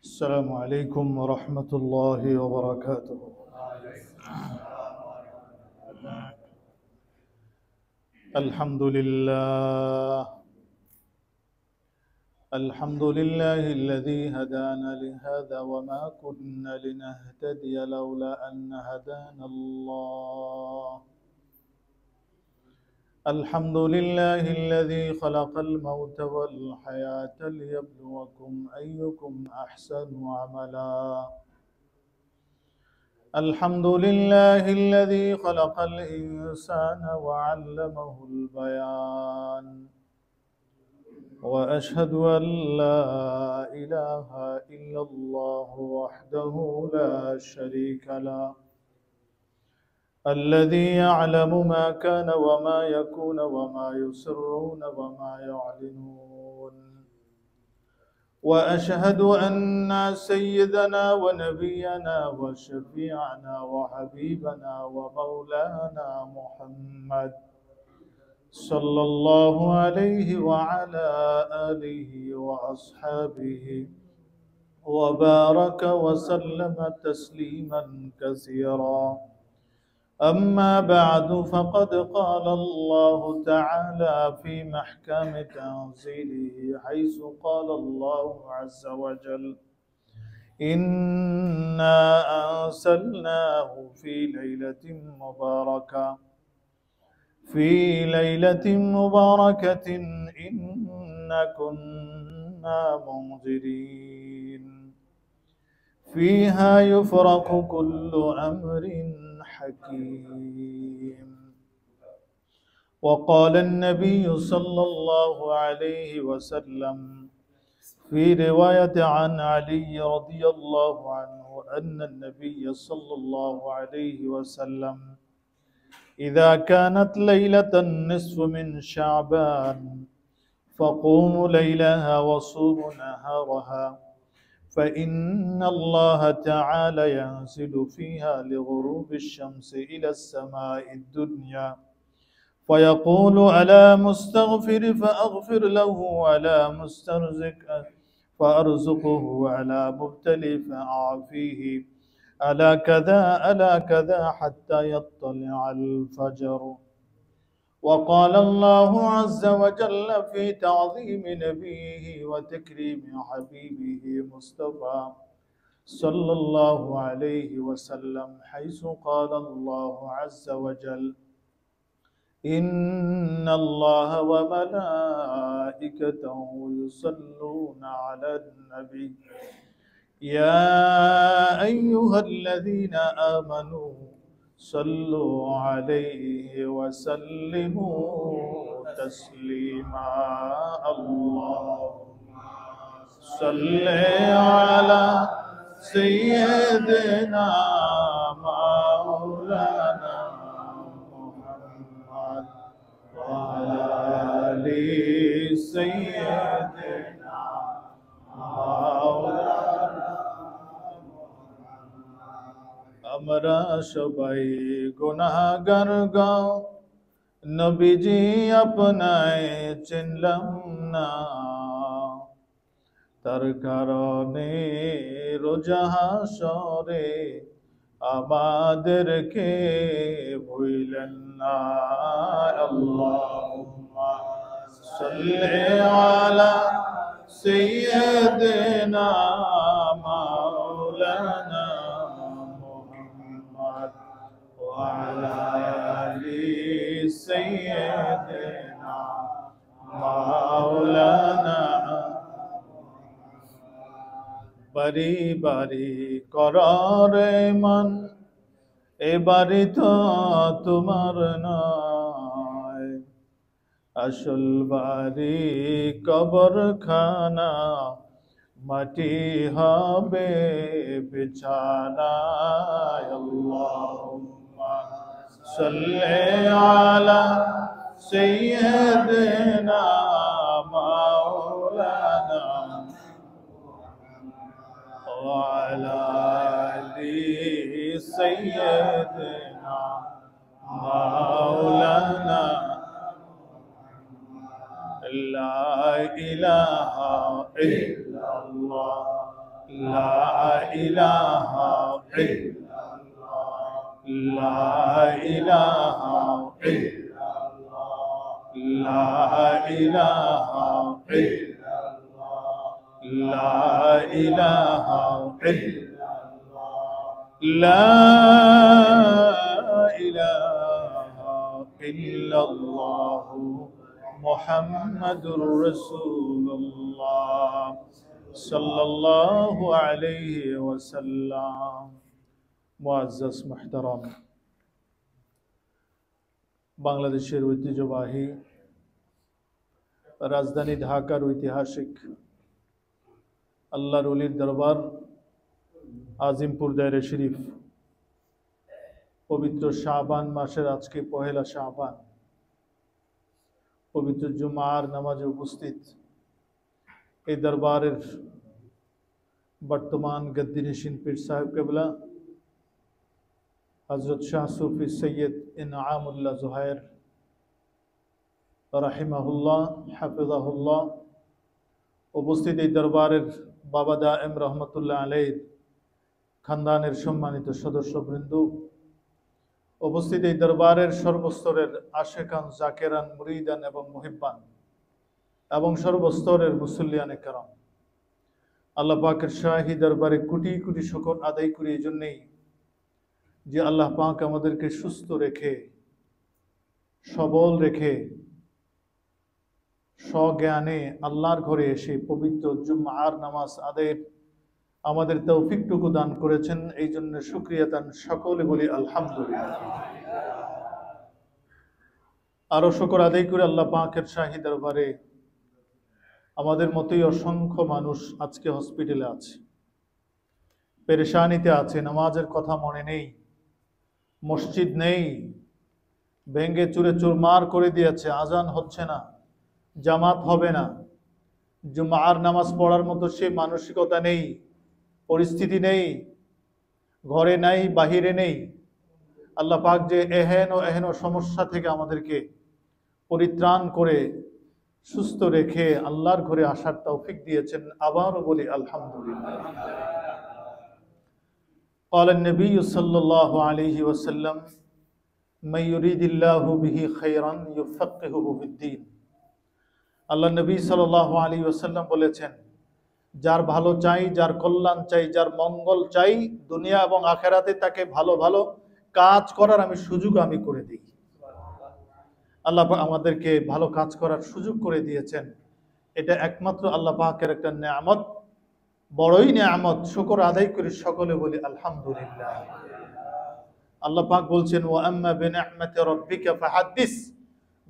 السلام عليكم ورحمة الله وبركاته. الحمد لله الذي هدانا لهذا وما كنا لنهتدي لولا أن هدانا الله. الحمد لله الذي خلق الموت والحياة ليبلوكم أيكم أحسن عملا. الحمد لله الذي خلق الإنسان وعلمه البيان. وأشهد أن لا إله إلا الله وحده لا شريك له، الذي يعلم ما كان وما يكون وما يسرون وما يعلنون. وأشهد أن سيدنا ونبينا وشفيعنا وحبيبنا ومولانا محمد صلى الله عليه وعلى آله وأصحابه وبارك وسلم تسليما كثيرا. أما بعد، فقد قال الله تعالى في محكم تنزيله حيث قال الله عز وجل: إنا أرسلناه في ليلة مباركة إنا كنا منذرين فيها يفرق كل أمر حكيم. وقال النبي صلى الله عليه وسلم في رواية عن علي رضي الله عنه أن النبي صلى الله عليه وسلم إذا كانت ليلة النصف من شعبان فقوموا ليلها وصوموا نهارها، فإن الله تعالى ينزل فيها لغروب الشمس إلى السماء الدنيا فيقول: ألا مستغفر فأغفر له، ألا مسترزق فأرزقه، ألا مبتلي فأعافيه، ألا كذا ألا كذا حتى يطلع الفجر. وقال الله عز وجل في تعظيم نبيه وتكريم حبيبه مصطفى صلى الله عليه وسلم حيث قال الله عز وجل: إن الله وملائكته يصلون على النبي يا أيها الذين آمنوا صلوا عليه وسلموا تسليما. اللهم صل على سيدنا مولانا محمد وعلى آل سيدنا مولانا। আমরা সবাই গুনাহগার গো, নবীজি আপনায় চিনলাম না, তার কারণে রোজ হাসরে আমাদেরকে ভুলেন না। আল্লাহুম্মা সাল্লি আলা সাইয়্যিদিনা মাওলানা মুহাম্মদ ওয়া আলা আলি সাইয়্যিদিনা মাওলানা। বাড়ি বাড়ি কররে মন, এ বাড়ি তো তোমার নয়, আসল বাড়ি কবরখানা, মাটি হবে বিছানা। আল্লাহুম্মা সাল্লি আলা সাইয়্যিদিনা মাওলানা وعلى آل سيدنا مولانا لا إله إلا الله لا إله إلا الله لا إله إلا الله لا إله إلا الله لا إله إلا الله لا إله إلا الله محمد رسول الله সাল্লাল্লাহু আলাইহি ওয়াসাল্লাম। মুআজ্জাজ মুহতারাম, বাংলাদেশের ঐতিহ্যবাহী রাজধানী ঢাকার ঐতিহাসিক আল্লাহর ওলির দরবার আজিমপুর দায়রা শরীফ, পবিত্র শাবান মাসের আজকে পহেলা শাবান, পবিত্র জুমার নামাজে উপস্থিত এই দরবারের বর্তমান গদ্দিনশীন পীর সাহেব কেবলা হযরত শাহ সুফি সৈয়দ ইনআমুল্লাহ জুহায়ের রাহিমাহুল্লাহ হাফিজাহুল্লাহ, উপস্থিত এই দরবারের বাবা দায়েম রহমতুল্লাহ আলাইহির খানদানের সম্মানিত সদস্যবৃন্দ, উপস্থিত এই দরবারের সর্বস্তরের আশেকান, জাকেরান, মুরিদান এবং মুহিব্বান এবং সর্বস্তরের মুসল্লিয়ানে কেরাম, আল্লাহ পাকের শাহী দরবারে কোটি কোটি শুকর আদায় করি এই জন্যেই যে আল্লাহ পাক আমাদেরকে সুস্থ রেখে, সবল রেখে, স্বজ্ঞানে আল্লাহর ঘরে এসে পবিত্র জুমার নামাজ আদায়ের আমাদের তৌফিকটুকু দান করেছেন। এই জন্য শুকরিয়া দান সকলে বলি আলহামদুলিল্লাহ। আরো শুকর আদায় করে আল্লাহ পাকের শাহী দরবারে আমাদের মতোই অসংখ্য মানুষ আজকে হসপিটালে আছে, পেরেশানিতে আছে, নামাজের কথা মনে নেই, মসজিদ নেই, ভেঙ্গে চুরে চুরমার করে দিয়েছে, আজান হচ্ছে না, জামাত হবে না, জুমার নামাজ পড়ার মতো সে মানসিকতা নেই, পরিস্থিতি নেই, ঘরে নাই, বাহিরে নেই। আল্লাহ পাক যে এহেন সমস্যা থেকে আমাদেরকে পরিত্রাণ করে সুস্থ রেখে আল্লাহর ঘরে আসার তৌফিক দিয়েছেন, আবারও বলি আলহামদুলিল্লাহ। قال النبي صلى الله عليه وسلم من يريد الله به خيرا يفقهه في الدين। আল্লাহ নবী সাল্লাল্লাহু আলাইহি ওয়াসাল্লাম বলেছেন, যার ভালো চাই, যার কল্যাণ চাই, যার মঙ্গল চাই, দুনিয়া এবং আখেরাতে তাকে ভালো ভালো কাজ করার আমি সুযোগ করে দিই। আল্লাহ আমাদেরকে ভালো কাজ করার সুযোগ করে দিয়েছেন, এটা একমাত্র আল্লাহ পাকের একটা নেয়ামত, বড়ই নেয়ামত। শুকর আদায় করি সকলে বলি আলহামদুলিল্লাহ। আল্লাহ পাক বলছেন, ওয়া আম্মা বিনি'মাতি রাব্বিকা ফাহাদ্দিস,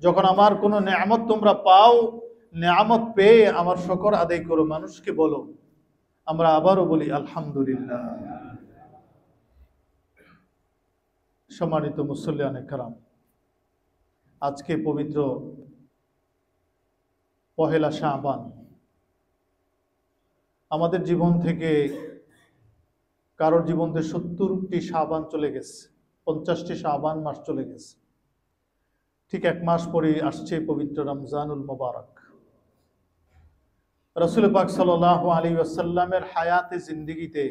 যখন আমার কোনো নেয়ামত তোমরা পাও, নেয়ামত পেয়ে আমার শুকর আদায় করো, মানুষকে বলো। আমরা আবারও বলি আলহামদুলিল্লাহ। সম্মানিত মুসল্লিয়ানে কেরাম, আজকে পবিত্র পহেলা শাবান। আমাদের জীবন থেকে কারোর জীবন থেকে 70টি শাবান চলে গেছে, 50টি শাবান মাস চলে গেছে। ঠিক এক মাস পরে আসছে পবিত্র রমজানুল মুবারক। রাসূল পাক সাল্লাল্লাহু আলাইহি ওয়াসাল্লামের হায়াতে জিন্দেগিতে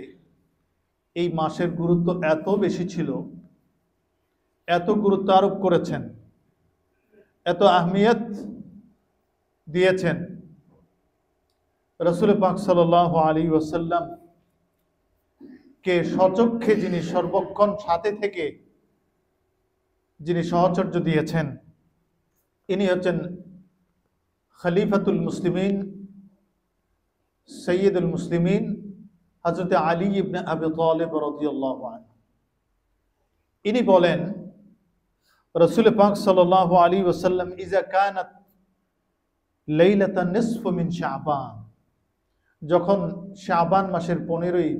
এই মাসের গুরুত্ব এত বেশি ছিল, এত গুরুত্ব আরোপ করেছেন, এত আহমিয়ত দিয়েছেন। রাসূল পাক সাল্লাল্লাহু আলাইহি ওয়াসাল্লাম কে সচক্ষে যিনি সর্বক্ষণ সাথে থেকে যিনি সহচর্য দিয়েছেন, ইনি হচ্ছেন খলিফাতুল মুসলিমিন, সৈয়দুল মুসলিমিন হযরত আলী ইবনে আবি তালিব রাদিয়াল্লাহু আনহু। ইনি বলেন, রাসূল পাক সাল্লাল্লাহু আলাইহি ওয়াসাল্লাম ইজা কানাত লাইলাতান নিসফ মিন শাবান, যখন শাবান মাসের 15ই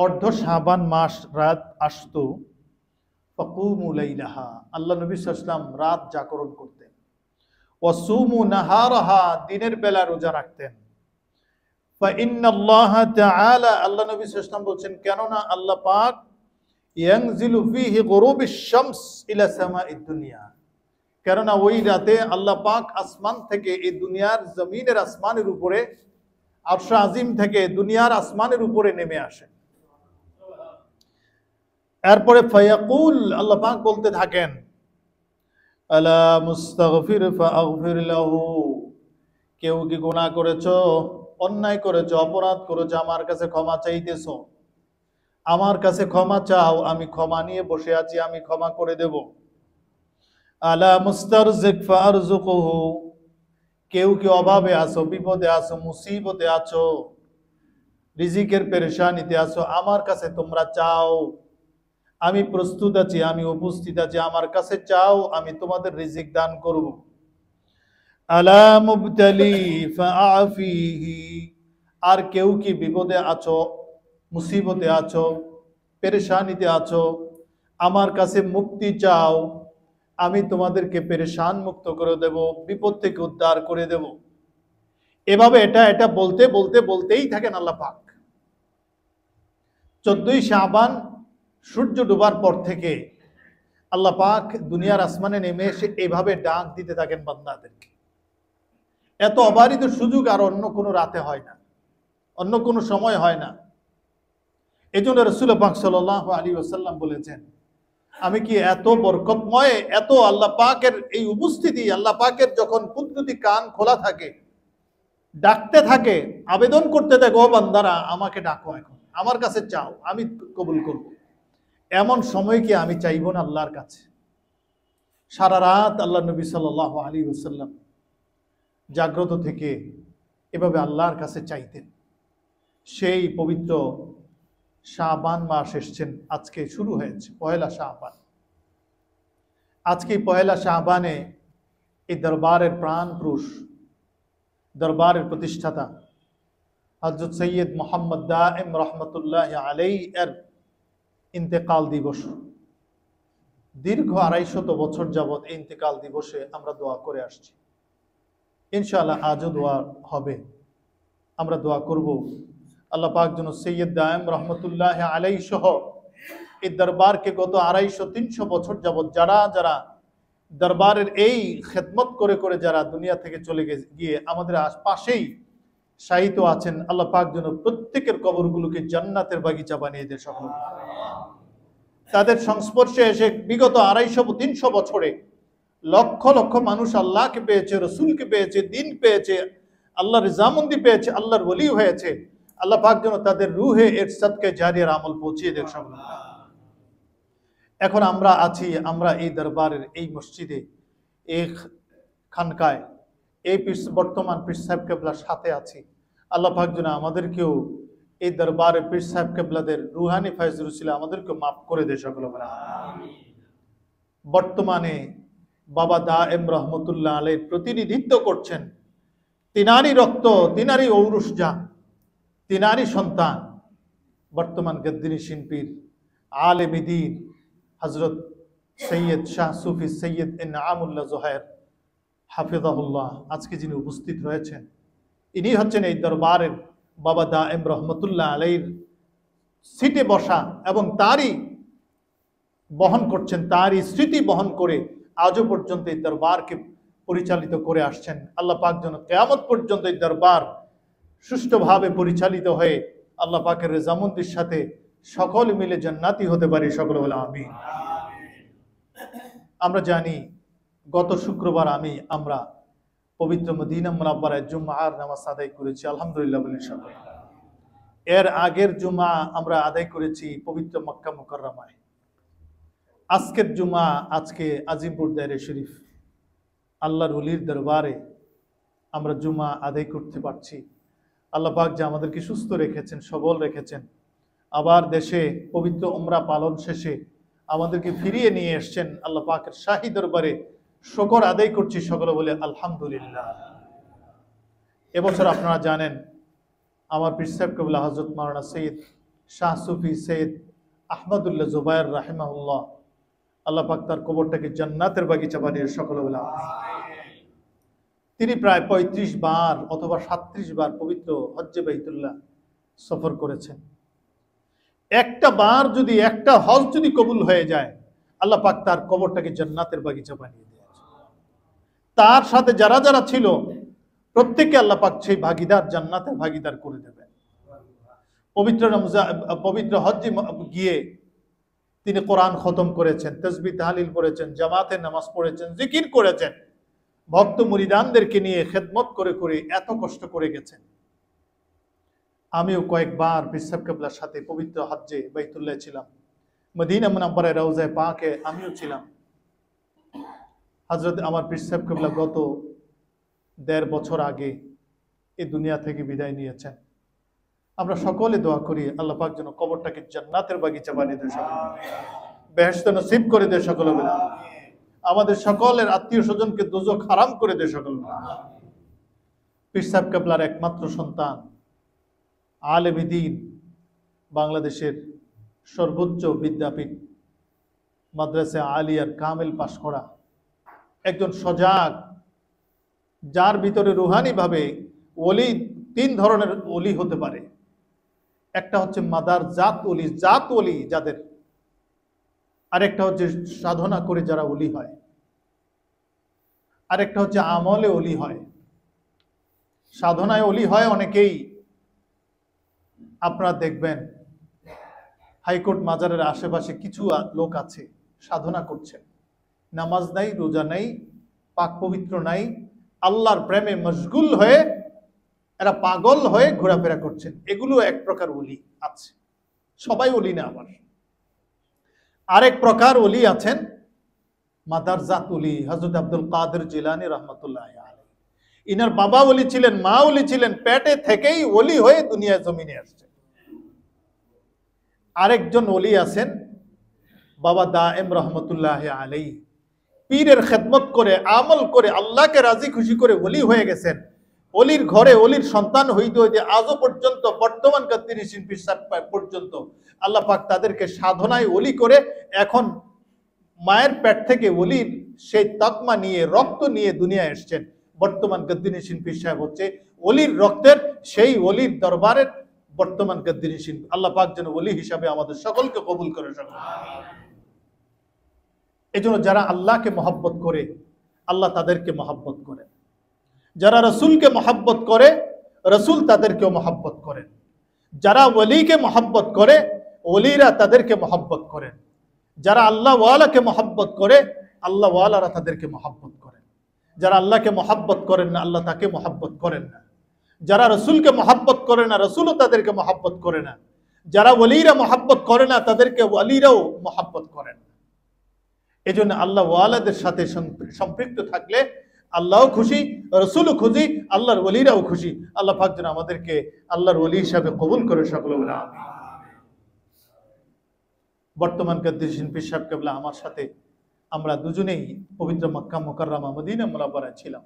অর্ধ শাবান মাস রাত আসতো, ফাকুমু লাইলাহা, আল্লাহ নবী সাল্লাল্লাহু আলাইহি ওয়াসাল্লাম রাত জাগরণ করতেন, ওয়াসুমু নাহারাহা, দিনের বেলা রোজা রাখতেন। ফা ইন্নাল্লাহা তাআলা, আল্লাহ নবী সাল্লাল্লাহু আলাইহি ওয়াসাল্লাম বলছেন, কেননা আল্লাহ পাক ইয়ানজিলু ফীহি গুরুবিশ শামস ইলা সামাঈদ দুনিয়া, কেননা ওই রাতে আল্লাহ পাক আসমান থেকে এই দুনিয়ার জমিনের আসমানের উপরে আরশ আজিম থেকে দুনিয়ার আসমানের উপরে নেমে আসে। এরপরে ফায়াকুল, আল্লাহ পাক বলতে থাকেন, আলা মুস্তাগফির ফাগফির লাহু, কেউ কি গুনাহ করেছো, অন্যায় করেছো, অপরাধ করেছো, আমার কাছে ক্ষমা চাইতেছো, আমার কাছে ক্ষমা চাও, আমি ক্ষমা নিয়ে বসে আছি, আমি ক্ষমা করে দেব। আলা মুস্তারজিক ফারজুকুহু, কেউ কি অভাবে আছো, বিপদে আছো, মুসিবতে আছো, রিজিকের পেরেশানিতে আছো, আমার কাছে তোমরা চাও, আমি প্রস্তুত আছি, আমি উপস্থিত আছি, আমার কাছে চাও, আমি তোমাদের রিজিক দান করব। আলা মুবতালি ফাআফিহি, আর কেউ কি বিপদে আছো, মুসিবতে আছো, পেরেশানিতে আছো, আমার কাছে মুক্তি চাও, আমি তোমাদেরকে পেরেশান মুক্ত করে দেব, বিপদ থেকে উদ্ধার করে দেব। এভাবে এটা বলতে বলতে বলতেই থাকেন আল্লাহ পাক। 14ই শাবান সূর্য ডোবার পর থেকে আল্লাহ পাক দুনিয়ার আসমানে নেমে এসে এইভাবে ডাক দিতে থাকেন বান্দাদেরকে। এত অবারিত সুযোগ আর অন্য কোনো রাতে হয় না, অন্য কোনো সময় হয় না। এই জন্য রাসূল পাক সাল্লাল্লাহু আলাইহি ওয়াসাল্লাম বলেছেন, আমি কি এত বরকতময়, এত আল্লাহ পাকের এই উপস্থিতি, আল্লাহ পাকের যখন কুদরতি কান খোলা থাকে, ডাকতে থাকে, আবেদন করতে থাকে, ও বান্দারা আমাকে ডাকো, এখন আমার কাছে চাও, আমি কবুল করব। এমন সময় কি আমি চাইব না আল্লাহর কাছে? সারা রাত আল্লাহ নবী সাল্লাল্লাহু আলাইহি ওয়াসাল্লাম জাগ্রত থেকে এভাবে আল্লাহর কাছে চাইতেন। সেই পবিত্র শাবান মাস এসছেন, আজকে শুরু হয়েছে পহেলা শাবান। আজকে পহেলা শাবানে এই দরবারের প্রাণ পুরুষ, দরবারের প্রতিষ্ঠাতা হযরত সৈয়দ মোহাম্মদ দায়েম রহমতুল্লাহ আলাইহি এর ইন্তেকাল দিবস। দীর্ঘ 250 বছর যাবৎ এই ইন্তেকাল দিবসে আমরা দোয়া করে আসছি। ইনশাআল্লাহ আজও দোয়া হবে, আমরা দোয়া করব আল্লাহ পাক যেন সৈয়দ দায়েম রহমতুল্লাহ আলাইহি সহ এই দরবারকে গত 250-300 বছর যাবৎ যারা যারা দরবারের এই খেদমত করে করে যারা দুনিয়া থেকে চলে গিয়ে আমাদের আশপাশেই শায়িত আছেন, আল্লাহ পাক যেন প্রত্যেকের কবরগুলোকে জান্নাতের বাগিচা বানিয়ে দেয় সকল। তাদের সংস্পর্শে এসে বিগত 250-300 বছরে লক্ষ লক্ষ মানুষ আল্লাহকে পেয়েছে, রসুলকে পেয়েছে, দিন পেয়েছে, আল্লাহর রিজামন্দি পেয়েছে, আল্লাহর ওলি হয়েছে। আল্লাহ পাক যেন তাদের রুহে এর সদকে জারিয়ার আমল পৌঁছিয়ে দেয় সকল। এখন আমরা আছি, আমরা এই দরবারের এই মসজিদে, এই খানকায়, এই বর্তমান পীর সাহেব কেবলার সাথে আছি। আল্লাহ পাক যেন আমাদেরকেও এই দরবারে পীর সাহেব কেবলাদের রুহানি ফায়জুল উসিলা আমাদেরকে মাফ করে দেয় সকল। বর্তমানে বাবা দায়েম রহমতুল্লাহ আলাইহির প্রতিনিধিত্ব করছেন তিনারই রক্ত, তিনারই ঔরসজা, তিনারই সন্তান বর্তমান গদ্দিনী শিল্পীর আলেম দ্বীন হযরত সৈয়দ শাহ সুফি সৈয়দ ইনআমুল্লাহ জোহায়ের হাফিজাহুল্লাহ আজকে যিনি উপস্থিত রয়েছেন, ইনি হচ্ছেন এই দরবারের বাবা দায়েম রহমতুল্লাহ আলাইহির সিটে বসা এবং তারই বহন করছেন, তারই স্মৃতি বহন করে আজও পর্যন্ত এই দরবারকে পরিচালিত করে আসছেন। আল্লাহ পাক যেন কিয়ামত পর্যন্ত এই দরবার সুষ্ঠুভাবে পরিচালিত হয়ে আল্লাহ পাকের রেজামন্দির সাথে সকল মিলে জান্নাতি হতে পারি সকল বলে আমিন। আমরা জানি গত শুক্রবার আমরা পবিত্র মদিনা মুনাওয়ারায় জুমআর নামাজ আদায় করেছি, আলহামদুলিল্লাহ বলে সকল। এর আগের জুমা আমরা আদায় করেছি পবিত্র মক্কা মুকাররমায়। আজকের জুমা আজকে আজিমপুর দায়রা শরীফ আল্লাহর ওলির দরবারে আমরা জুমা আদায় করতে পারছি। আল্লাহ পাক যে আমাদেরকে সুস্থ রেখেছেন, সবল রেখেছেন, আবার দেশে পবিত্র উমরা পালন শেষে আমাদেরকে ফিরিয়ে নিয়ে এসছেন। আল্লাহ পাকের শাহী দরবারে শুকর আদায় করছি সকলে বলে আলহামদুলিল্লাহ। এবছর আপনারা জানেন আমার পীর সাহেব কেবলা হযরত মাওলানা সৈয়দ শাহ সুফি সৈয়দ আহমদুল্লাহ জুবায়ের রাহিমাহুল্লাহ, আল্লাহ পাক তার কবরটাকে জান্নাতের বাগিচা বানিয়ে সকলে বলে তিনি প্রায় 35 বার অথবা 37 বার পবিত্র হজ্জে বাইতুল্লাহ সফর করেছেন। একটা বার যদি, একটা হজ যদি কবুল হয়ে যায়, আল্লাহ পাক তার কবরটাকে জান্নাতের বাগিচা বানিয়ে দিয়েছে। তার সাথে যারা যারা ছিল প্রত্যেককে আল্লাহ পাক সেই ভাগীদার, জান্নাতের ভাগীদার করে দেবেন। পবিত্র হজ্জে গিয়ে তিনি কোরআন খতম করেছেন, তাসবিহ তাহলিল করেছেন, জামাতে নামাজ পড়েছেন, জিকির করেছেন, ভক্ত মুরিদানদেরকে নিয়ে খেদমত করে করে এত কষ্ট করে গেছেন। আমিও কয়েকবার পীর সাহেব কেবলার সাথে পবিত্র হজ্জে বাইতুল্লাহ ছিলাম, মদিনা মুনাব্বারায় রওজায়ে পাকে আমিও ছিলাম। হযরত আমার পীর সাহেব কেবলা গত ১.৫ বছর আগে এই দুনিয়া থেকে বিদায় নিয়েছেন। আমরা সকলে দোয়া করি আল্লাহ পাক যেন কবরটাকে জান্নাতের বাগিচা বানিয়ে দেয়, সকলে বেহেশত নসিব করে দেয়, সকলে বলে আমাদের সকলের আত্মীয় স্বজনকে দোজখ হারাম করে দেয়, সকলে পীর সাহেব কেবলার একমাত্র সন্তান, আলেমে দ্বীন, বাংলাদেশের সর্বোচ্চ বিদ্যাপীঠ মাদ্রাসা আলিয়ার কামেল পাশ করা একজন সজাগ, যার ভিতরে রুহানি ভাবে ওলি, 3 ধরনের ওলি হতে পারে। একটা হচ্ছে মাদার জাত ওলি, জাত ওলি যাদের, আরেকটা হচ্ছে সাধনা করে যারা ওলি হয়, আরেকটা হচ্ছে আমলে ওলি হয়। সাধনায় ওলি হয় অনেকেই, আপনারা দেখবেন হাইকোর্ট মাজারের আশেপাশে কিছু লোক আছে সাধনা করছেন, নামাজ নাই, রোজা নাই, পাক পবিত্র নাই, আল্লাহর প্রেমে মশগুল হয়ে এরা পাগল হয়ে ঘোরাফেরা করছেন। এগুলো এক প্রকার ওলি আছে, সবাই ওলি না। আবার আরেক প্রকার ওলি আছেন মাদার জাত ওলি, হযরত আব্দুল কাদের জিলানী রহমতুল্লাহ আলাইহি। ইনার বাবা ওলি ছিলেন, মা ওলি ছিলেন, পেটে থেকেই ওলি হয়ে দুনিয়া জমিনে আসছে। আরেকজন ওলি আছেন বাবা দায়েম রহমতুল্লাহ আলাইহি, পীরের খেদমত করে আমল করে আল্লাহকে রাজি খুশি করে ওলি হয়ে গেছেন। ওলির ঘরে ওলির সন্তান হইতে হইতে আজও পর্যন্ত বর্তমান কাদ্দিনী শিল্পী পর্যন্ত আল্লাহ পাক তাদেরকে সাধনায় ওলি করে এখন মায়ের পেট থেকে ওলির সেই তকমা নিয়ে, রক্ত নিয়ে দুনিয়ায় এসছেন। বর্তমান গদ্দিনী শিল্পী সাহেব হচ্ছে ওলির রক্তের, সেই ওলির দরবারের বর্তমান গদ্দিনী শিল্পী। আল্লাহ পাক যেন ওলি হিসাবে আমাদের সকলকে কবুল করে। এজন্য যারা আল্লাহকে মহব্বত করে আল্লাহ তাদেরকে মহব্বত করেন, যারা রসুলকে মহব্বত করে রসুল তাদেরকেও মহব্বত করেন, যারা ওলিকে মহব্বত করে ওলিরা তাদেরকে মহব্বত করেন, যারা আল্লাহ ওয়ালাকে মহব্বত করে আল্লাহ ওয়ালারা তাদেরকে মহব্বত করেন, যারা আল্লাহকে মহব্বত করেন না আল্লাহ তাকে মহব্বত করেন না, যারা রসুলকে মহব্বত করে না রসুলও তাদেরকে মহব্বত করে না, যারা ওলিরা মহব্বত করে না তাদেরকে ওলিরাও মহব্বত করেন না। এজন্য আল্লাহ ওয়ালাদের সাথে সম্পৃক্ত থাকলে আল্লাহও খুশি, রসুলও খুশি, আল্লাহর ওলিরাও খুশি। আল্লাহ পাক যেন আমাদেরকে আল্লাহর ওলি হিসাবে কবুল করে সকলে বলে আমিন। বর্তমান গদ্দিনী শিল্পী সাহেব কেবলা আমার সাথে আমরা দুজনেই পবিত্র মক্কা মুকাররমা মদিনা মুনাওয়ারায় ছিলাম।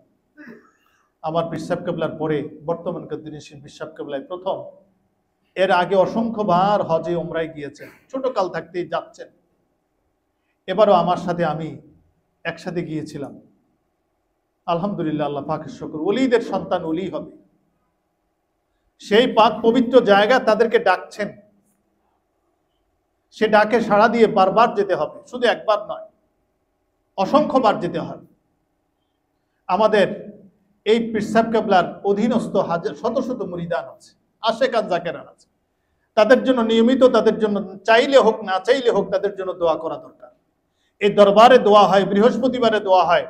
আমার পীর সাহেব কেবলার পরে বর্তমান গদ্দিনী শিল্পী সাহেব কেবলায় প্রথম। এর আগে অসংখ্যবার হজে ওমরায় গিয়েছেন, ছোট কাল থাকতেই যাচ্ছেন। এবারও আমার সাথে আমি একসাথে গিয়েছিলাম। আলহামদুলিল্লাহ, আল্লাহ পাকের শুকর, ওলিদের সন্তান ওলি হবে। সেই পাক পবিত্র জায়গা তাদেরকে ডাকছেন, সে ডাকে সাড়া দিয়ে বারবার যেতে হবে, শুধু একবার নয়, অসংখ্যবার যেতে হবে। আমাদের এই পীর সাহেব কেবলার অধীনস্থ শত শত মুরিদান আছে, আশেকান জাকেরান আছে। তাদের জন্য নিয়মিত, তাদের জন্য চাইলে হোক না চাইলে হোক, তাদের জন্য দোয়া করা দরকার। এই দরবারে দোয়া হয়, বৃহস্পতিবারে দোয়া হয়,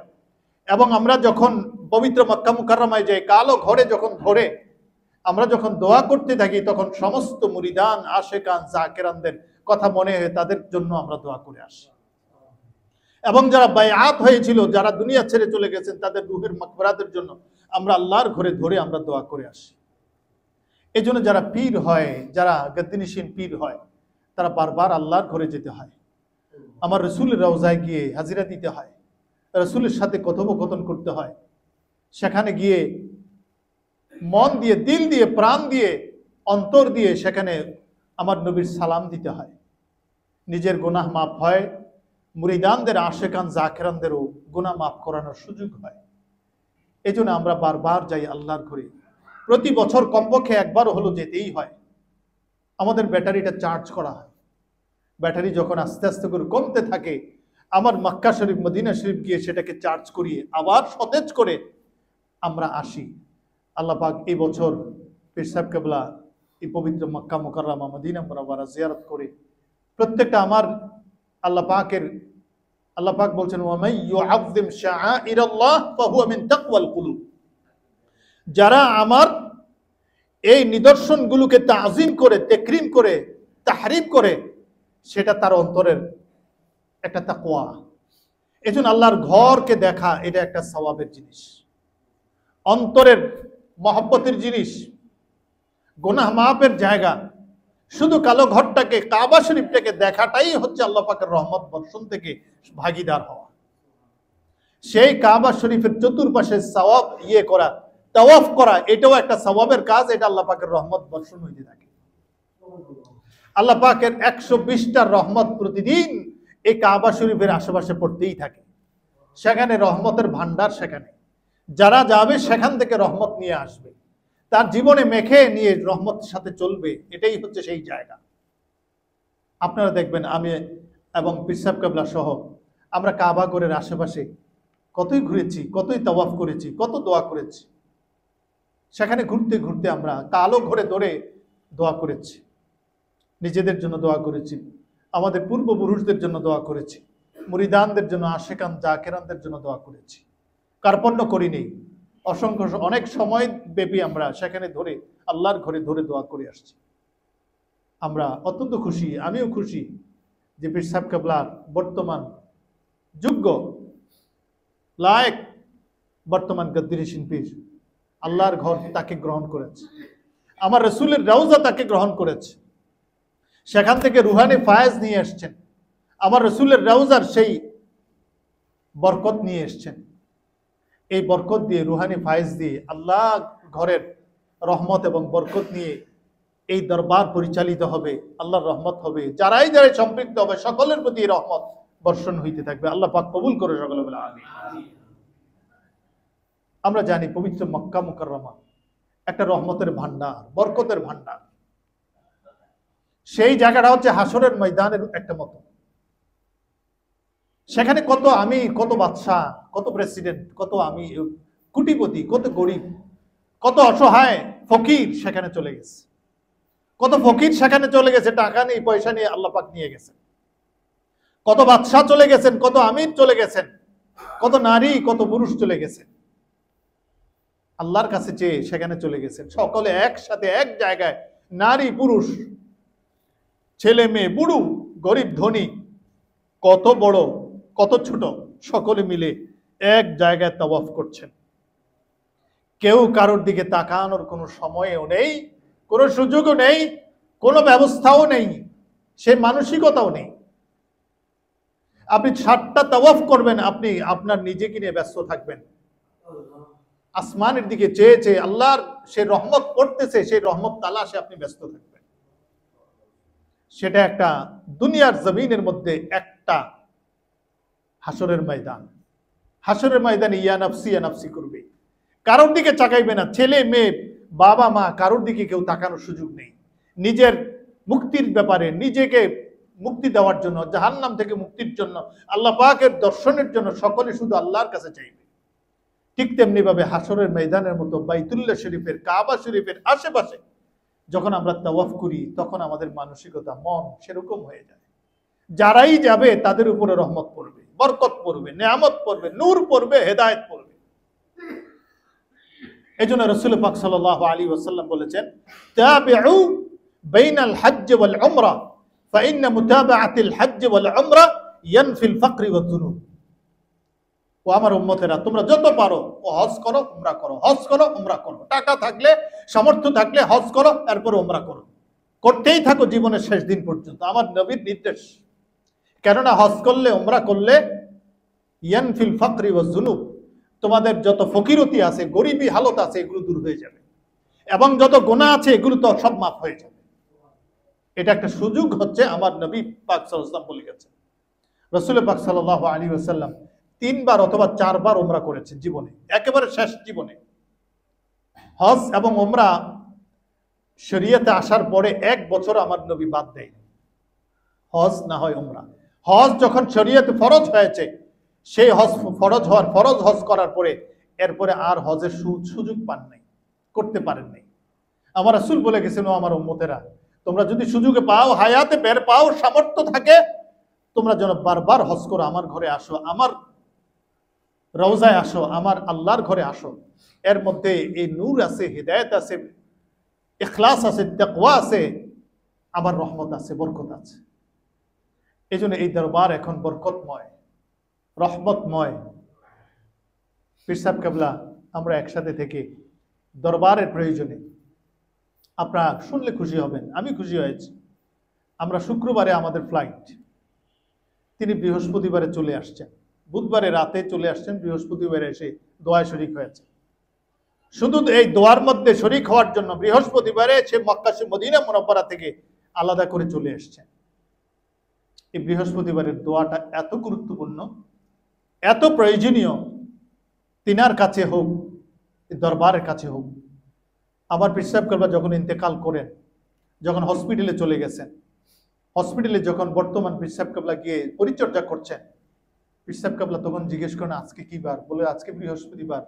এবং আমরা যখন পবিত্র মক্কা মুকাররমায় যাই, কালো ঘরে যখন ধরে আমরা যখন দোয়া করতে থাকি, তখন সমস্ত মুরিদান আশেকান জাকেরানদের কথা মনে হয়, তাদের জন্য আমরা দোয়া করে আসি। এবং যারা বায়াত হয়েছিল, যারা দুনিয়া ছেড়ে চলে গেছেন, তাদের রুহের মাগফিরাতের জন্য আমরা আল্লাহর ঘরে ধরে আমরা দোয়া করে আসি। এই জন্য যারা পীর হয়, যারা গদ্দিনীশীন পীর হয়, তারা বারবার আল্লাহর ঘরে যেতে হয়। আমার রসুলের রওজায় গিয়ে হাজিরা দিতে হয়, রসুলের সাথে কথোপকথন করতে হয়, সেখানে গিয়ে মন দিয়ে, দিল দিয়ে, প্রাণ দিয়ে, অন্তর দিয়ে সেখানে আমার নবীর সালাম দিতে হয়। নিজের গুনাহ মাফ হয়, মুরিদানদের আশেকান জাকেরানদেরও গুনাহ মাফ করানোর সুযোগ হয়। এই জন্য আমরা বারবার যাই আল্লাহর ঘরে। প্রতি বছর কমপক্ষে একবার হলো যেতেই হয়। আমাদের ব্যাটারিটা চার্জ করা হয়। ব্যাটারি যখন আস্তে আস্তে করে কমতে থাকে, আমার মক্কা শরীফ মদিনা শরীফ গিয়ে সেটাকে চার্জ করিয়ে আবার সতেজ করে আমরা আসি। আল্লাহ পাক এই বছর পীর সাহেব কেবলা এই পবিত্র মক্কা মুকাররমা মদিনা মুনাওয়ারা জিয়ারত করে প্রত্যেকটা আমার আল্লাহ পাক বলছেন ওয়া মান ইউআযযিম শাআইরাল্লাহ ফাহুয়া মিন তাকওয়াল কুলুব, যারা আমার এই নিদর্শনগুলোকে তাযীম করে, তাকরীম করে, তাহরিম করে, সেটা তার অন্তরের একটা তাকওয়া। এজন্য আল্লাহর ঘরকে দেখা এটা একটা সওয়াবের জিনিস, অন্তরের মহব্বতের জিনিস, গুনাহ মাফের জায়গা। শুধু কালো ঘরটাকে, কাবা শরীফটাকে দেখাটাই হচ্ছে আল্লাহ পাকের রহমত বর্ষণ থেকে ভাগীদার হওয়া। সেই কাবা শরীফের চতুর্পাশে সওয়াব করা, তাওয়াফ করা, এটাও একটা সওয়াবের কাজ। এটা আল্লাহ পাকের রহমত বর্ষণ হইতে থাকে। আল্লাহ পাকের 120টা রহমত প্রতিদিন এই কাবা শরীফের আশেপাশে পড়তেই থাকে। সেখানে রহমতের ভান্ডার, সেখানে যারা যাবে সেখান থেকে রহমত নিয়ে আসবে, তার জীবনে মেখে নিয়ে রহমতের সাথে চলবে। এটাই হচ্ছে সেই জায়গা। আপনারা দেখবেন আমি এবং পীর সাহেব কেবলা সহ আমরা কাবা ঘরের আশেপাশে কতই ঘুরেছি, কতই তাওয়াফ করেছি, কত দোয়া করেছি। সেখানে ঘুরতে ঘুরতে আমরা কালো ঘরে ধরে দোয়া করেছি, নিজেদের জন্য দোয়া করেছি, আমাদের পূর্বপুরুষদের জন্য দোয়া করেছি, মুরিদানদের জন্য, আশেকান জাকেরানদের জন্য দোয়া করেছি। কার্পণ্য করি নেই, অসংখ্য অনেক সময় ব্যাপী আমরা সেখানে ধরে আল্লাহর ঘরে ধরে দোয়া করে আসছি। আমরা অত্যন্ত খুশি, আমিও খুশি যে পীর সাহেব কেবলার বর্তমান যোগ্য লায়েক বর্তমান গদ্দিনী শিল্পীর আল্লাহর ঘর তাকে গ্রহণ করেছে, আমার রসুলের রওজা তাকে গ্রহণ করেছে, সেখান থেকে রুহানি ফায়েজ নিয়ে এসছেন, আমার রসুলের রওজার সেই বরকত নিয়ে এসছেন। এই বরকত দিয়ে, রুহানি ফায়েজ দিয়ে, আল্লাহ ঘরের রহমত এবং বরকত নিয়ে এই দরবার পরিচালিত হবে, আল্লাহর রহমত হবে। যারাই সম্পৃক্ত হবে সকলের প্রতি রহমত বর্ষণ হইতে থাকবে। আল্লাহ পাক কবুল করে সকলে বলে আমিন। আমরা জানি পবিত্র মক্কা মুকাররমা একটা রহমতের ভান্ডার, বরকতের ভান্ডার। সেই জায়গাটা হচ্ছে হাসরের ময়দানের একটা মতো। সেখানে কত আমি, কত বাদশাহ, কত প্রেসিডেন্ট, কত আমি কোটিপতি, কত গরিব, কত অসহায় ফকির সেখানে চলে গেছে। কত ফকির সেখানে চলে গেছে, টাকা নেই, পয়সা নিয়ে আল্লাহ পাক নিয়ে গেছেন। কত বাদশাহ চলে গেছেন, কত আমির চলে গেছেন, কত নারী, কত পুরুষ চলে গেছেন। আল্লাহর কাছে চেয়ে সেখানে চলে গেছেন সকলে একসাথে, এক জায়গায়, নারী পুরুষ, ছেলে মেয়ে, বুড়ো গরিব ধনী, কত বড় কত ছোট, সকলে মিলে এক জায়গায় তাওয়াফ করছেন। কেউ কারোর দিকে তাকানোর কোনো সময়ও নেই, কোনো সুযোগও নেই, কোনো ব্যবস্থাও নেই, সে মানসিকতাও নেই। আপনি 60টা তাওয়াফ করবেন, আপনি আপনার নিজেকে নিয়ে ব্যস্ত থাকবেন। আসমানের দিকে চেয়ে চেয়ে আল্লাহর সে রহমত পড়তেছে, সেই রহমত তালাশে আপনি ব্যস্ত থাকবেন। সেটা একটা দুনিয়ার জমিনের মধ্যে একটা হাসরের ময়দান। হাসরের ময়দানে ইয়া নাফসি করবে, কারোর দিকে তাকাইবে না। ছেলে মেয়ে, বাবা মা, কারোর দিকে কেউ তাকানোর সুযোগ নেই। নিজের মুক্তির ব্যাপারে, নিজেকে মুক্তি দেওয়ার জন্য, জাহান্নাম থেকে মুক্তির জন্য, আল্লাহ পাকের দর্শনের জন্য সকলে শুধু আল্লাহর কাছে চাইবে। ঠিক তেমনি ভাবে হাসরের ময়দানের মতো বাইতুল্লাহ শরীফের, কাবা শরীফের আশেপাশে যখন আমরা তাওয়াফ করি, তখন আমাদের মানসিকতা, মন সেরকম হয়ে যায়। যারাই যাবে তাদের উপরে রহমত পড়বে, বরকত পড়বে, নেয়ামত পড়বে, নূর পড়বে, হেদায়েত পড়বে। এজন্য রাসূল পাক সাল্লাল্লাহু আলাইহি ওয়াসাল্লাম বলেছেন, তাবিউ বাইনাল হজ্জ ওয়াল উমরা ফাইন্না মুতাবাআতিল হজ্জ ওয়াল উমরা ইয়ানফিল ফাকরি ওয়াজ যুনুব। ও আমার উম্মতেরা, তোমরা যত পারো ও হজ করো, উমরা করো, হজ করো, উমরা করো। টাকা থাকলে, সামর্থ্য থাকলে হজ করো, এরপর উমরা করো, করতেই থাকো জীবনের শেষ দিন পর্যন্ত। আমার নবীর নির্দেশ। কেননা হজ করলে, উমরা করলে ইয়ানফিল ফাকরি ওয়াজ যুনুব, তোমাদের যত ফকিরতি আছে, গরিবী হালত আছে, এগুলো দূর হয়ে যাবে, এবং যত গুনাহ আছে এগুলো তো সব মাফ হয়ে যাবে। এটা একটা সুযোগ হচ্ছে আমার নবী পাক সাল্লাল্লাহু আলাইহি ওয়াসাল্লাম বলে গেছেন। রাসূল পাক সাল্লাল্লাহু আলাইহি ওয়াসাল্লাম 3 বার অথবা 4 বার উমরা করেছেন জীবনে, একেবারে শেষ জীবনে। হজ এবং উমরা শরীয়তে আসার পরে 1 বছর আমার নবী বাদ দেয়, হজ না হয় উমরা। হজ যখন শরীয়তে ফরজ হয়েছে, সেই হজ ফরজ হজ করার পরে এরপরে আর হজের সুযোগ পান নাই। করতে পারেননি। আমার রাসূল বলে গেছেন, ও আমার উম্মতেরা, তোমরা যদি সুযোগে পাও, হায়াতে বের পাও, সামর্থ্য থাকে, তোমরা যেন বারবার হজ করো, আমার ঘরে আসো, আমার রওজায় আসো, আমার আল্লাহর ঘরে আসো। এর মধ্যে এই নূর আছে, হিদায়াত আছে, ইখলাস আছে, তাকওয়া আছে, আমার রহমত আছে, বরকত আছে। এই জন্য এই দরবার এখন বরকতময়, রহমতময়। পীর সাহেব কেবলা, আমরা একসাথে থেকে দরবারের প্রয়োজনে, আপনারা শুনলে খুশি হবেন, আমি খুশি হয়েছি। আমরা শুক্রবারে আমাদের ফ্লাইট, তিনি বৃহস্পতিবারে চলে আসছেন, বুধবারে রাতে চলে আসছেন, বৃহস্পতিবারে এসে দোয়ায় শরীক হয়েছে। শুধু এই দোয়ার মধ্যে শরীক হওয়ার জন্য বৃহস্পতিবারে সে মক্কা মদিনা মুনাওয়ারা থেকে আলাদা করে চলে এসছেন। এই বৃহস্পতিবারের দোয়াটা এত গুরুত্বপূর্ণ, এত প্রয়োজনীয়, তিনার কাছে হোক, দরবারের কাছে হোক। আমার পীর সাহেব কেবলা যখন ইন্তেকাল করেন, যখন হসপিটালে চলে গেছেন, হসপিটালে যখন বর্তমান পীর সাহেব কেবলা গিয়ে পরিচর্যা করছেন, পীর সাহেব কেবলা তখন জিজ্ঞেস করেন, আজকে কি বার? বলে, আজকে বৃহস্পতিবার।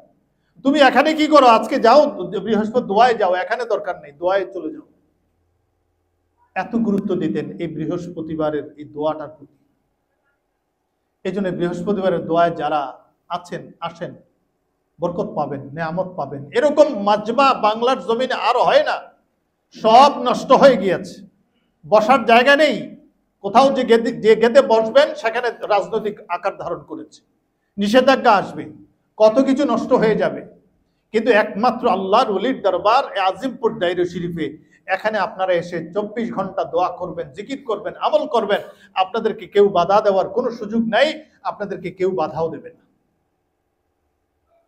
তুমি এখানে কি করো? আজকে যাও বৃহস্পতি দোয়ায় যাও, এখানে দরকার নেই, দোয়ায় চলে যাও। এত গুরুত্ব দিতেন এই বৃহস্পতিবারের এই দোয়াটার প্রতি। এই জন্য বৃহস্পতিবারের দোয়ায় যারা আছেন, আসেন, বরকত পাবেন, নেয়ামত পাবেন। এরকম মাজমা বাংলার জমিনে আরো হয় না, সব নষ্ট হয়ে গিয়েছে, বসার জায়গা নেই। কোথাও যে গেদে বসবেন সেখানে রাজনৈতিক আকার ধারণ করেছে, নিষেধাজ্ঞা আসবে, কত কিছু নষ্ট হয়ে যাবে। কিন্তু একমাত্র আল্লাহর ওলির দরবার আজিমপুর দায়রা শরীফে, এখানে আপনারা এসে 24 ঘন্টা দোয়া করবেন, জিকির করবেন, আমল করবেন। আপনাদেরকে কেউ বাধা দেওয়ার কোনো সুযোগ নাই, আপনাদেরকে কেউ বাধাও দেবে না।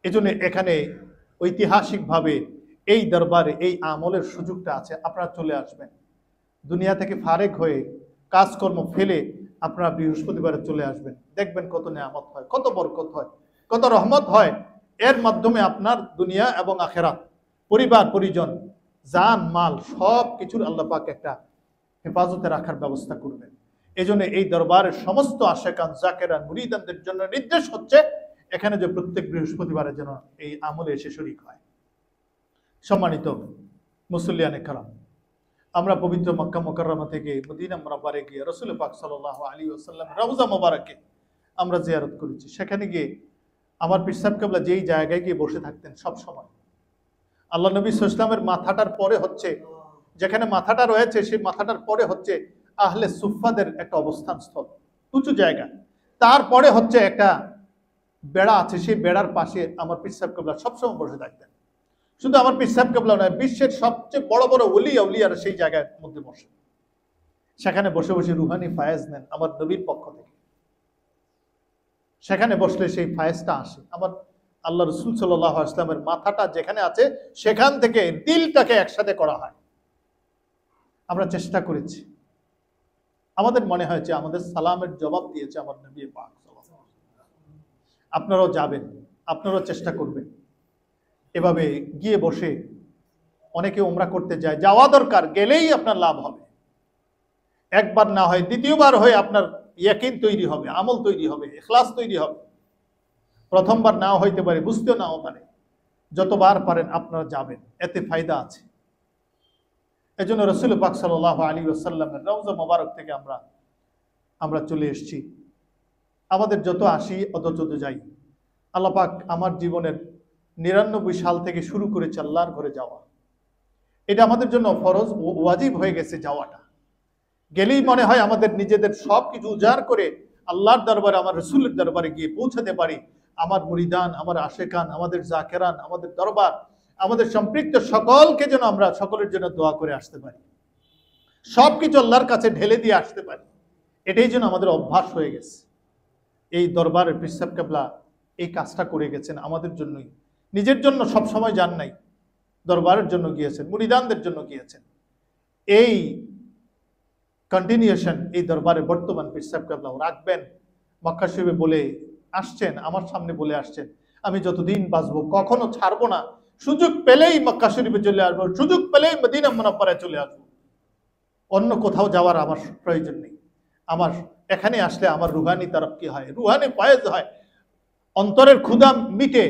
এজন্য এখানে ঐতিহাসিকভাবে এই দরবারে এই আমলের সুযোগটা আছে। আপনারা চলে আসবেন, দুনিয়া থেকে ফারেক হয়ে, কাজকর্ম ফেলে আপনারা বৃহস্পতিবারে চলে আসবেন। দেখবেন কত নেয়ামত হয়, কত বরকত হয়, কত রহমত হয়। এর মাধ্যমে আপনার দুনিয়া এবং আখেরাত, পরিবার পরিজন, জান মাল সব কিছুর আল্লাহ পাক একটা হেফাজতে রাখার ব্যবস্থা করবেন। এই জন্য এই দরবারের সমস্ত আশেকান, জাকেরা, মুরিদানদের জন্য নির্দেশ হচ্ছে এখানে যে প্রত্যেক বৃহস্পতিবারে যেন এই আমলে এসে শরীক হয়। সম্মানিত মুসল্লিয়ানে কারাম, আমরা পবিত্র মক্কা মুকাররমা থেকে মদিনা মুনাওয়ারায় গিয়ে রাসূল পাক সাল্লাল্লাহু আলাইহি ওয়াসাল্লাম রওজা মোবারকে আমরা জিয়ারত করেছি। সেখানে গিয়ে আমার পীর সাহেব কেবলা যেই জায়গায় গিয়ে বসে থাকতেন সব সময়, আল্লাহ নবী সাল্লাল্লাহু আলাইহি ওয়াসাল্লামের মাথাটার পরে হচ্ছে, যেখানে মাথাটা রয়েছে সেই মাথাটার পরে হচ্ছে আহলে সুফফাদের একটা অবস্থান স্থল, উঁচু জায়গা। তারপরে হচ্ছে একটা বেড়া আছে, সেই বেড়ার পাশে আমার পীর সাহেব কেবলা সবসময় বসে থাকতেন। শুধু আমার পীর সাহেব কেবলা নয়, বিশ্বের সবচেয়ে বড় বড় ওলি আউলিয়ারা সেই জায়গার মধ্যে বসে, সেখানে বসে বসে রুহানি ফায়েজ নেন আমার নবীর পক্ষ থেকে। সেখানে বসলে সেই ফায়েজটা আসে। আমার আল্লাহ রাসূল সাল্লাল্লাহু আলাইহি ওয়াসাল্লামের মাথাটা যেখানে আছে সেখান থেকে দিলটাকে একসাথে করা হয়। আমরা চেষ্টা করেছি, আমাদের মনে হয়েছে আমাদের সালামের জবাব দিয়েছে আমার নবী পাক সাল্লাল্লাহু আলাইহি ওয়াসাল্লাম। আপনারাও যাবেন, আপনারাও চেষ্টা করবেন। এভাবে গিয়ে বসে, অনেকে উমরা করতে যায়, যাওয়া দরকার, গেলেই আপনার লাভ হবে। একবার না হয় দ্বিতীয়বার হয়ে আপনার ইয়াকিন তৈরি হবে, আমল তৈরি হবে, ইখলাস তৈরি হবে। প্রথমবার নাও হইতে পারে, বুঝতেও নাও পারে। যতবার পারেন আপনারা যাবেন, এতে ফায়দা আছে। এজন্য রাসূল পাক সাল্লাল্লাহু আলাইহি ওয়াসাল্লামের রওজা মোবারক থেকে আমরা চলে এসেছি। আমাদের যত আসি অত যাই। আল্লাহ পাক আমার জীবনের 99 সাল থেকে শুরু করেছে আল্লাহর ঘরে যাওয়া। এটা আমাদের জন্য ফরজ ও ওয়াজিব হয়ে গেছে যাওয়াটা। গেলেই মনে হয় আমাদের নিজেদের সব কিছু উজাড় করে আল্লাহর দরবারে, আমার রাসূলের দরবারে গিয়ে পৌঁছাতে পারি। আমার মুরিদান, আমার আশেকান, আমাদের জাকেরান, আমাদের দরবার, আমাদের সম্পৃক্ত সকলকে যেন আমরা সকলের জন্য দোয়া করে আসতে পারি, সবকিছু আল্লাহর কাছে ঢেলে দিয়ে আসতে পারি। এটাই যেন আমাদের অভ্যাস হয়ে গেছে। এই দরবারের পীর সাহেব কেবলা এই কাজটা করে গেছেন আমাদের জন্যই, নিজের জন্য সব সময় যান নাই, দরবারের জন্য গিয়েছেন, মুরিদানদের জন্য গিয়েছেন। এই কন্টিনিউশন এই দরবারে বর্তমান পীর সাহেব কেবলাও রাখবেন। মক্কা শরীফে বলে আসছেন, আমার সামনে বলে আসছেন, আমি যতদিন বাঁচবো কখনো ছাড়বো না, সুযোগ পেলেই মক্কা শরীফে চলে আসবো, সুযোগ পেলেই মদিনা মুনাওয়ারায় চলে আসবো। অন্য কোথাও যাওয়ার আমার প্রয়োজন নেই। আমার এখানে আসলে আমার রুহানি তারাক্কি হয়, রুহানি ফায়েজ হয়, অন্তরের ক্ষুধা মিটে,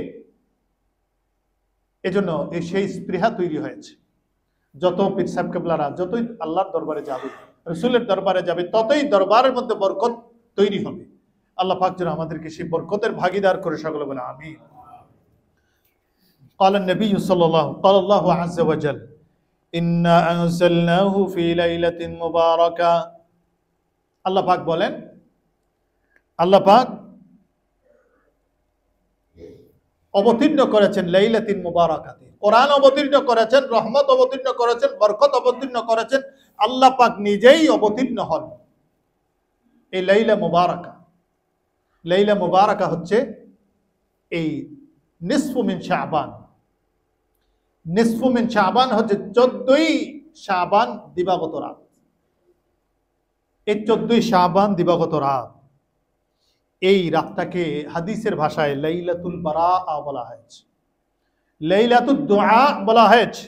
এজন্য সেই স্পৃহা তৈরি হয়েছে। যত পীর সাহেব কেবলারা যতই আল্লাহর দরবারে যাবে, রসুলের দরবারে যাবে, ততই দরবারের মধ্যে বরকত তৈরি হবে। আল্লাহ পাক যেন আমাদেরকে সেই বরকতের ভাগিদার করে সকলে বলে আমিন। قال النبي صلى الله قال الله عز وجل إنا أنزلناه في ليلة مباركة। আল্লাহ পাক বলেন, আল্লাহ পাক অবতীর্ণ করেছেন লাইলাতিন মুবারাকাতে, কোরআন অবতীর্ণ করেছেন, রহমত অবতীর্ণ করেছেন, বরকত অবতীর্ণ করেছেন। আল্লাহ পাক নিজেই অবতীর্ণ হন এই লাইলা মুবারাকা। লাইলা মুবারাকা হচ্ছে এই নিসফু মিন শাবান। নিসফু মিন শাবান হচ্ছে 14ই শাবান দিবাগত রাত। এই 14ই শাবান দিবাগত রাত, এই রাতটাকে হাদিসের ভাষায় লাইলাতুল বারাআ বলা হয়েছে, লাইলাতুদ দুআ বলা হয়েছে,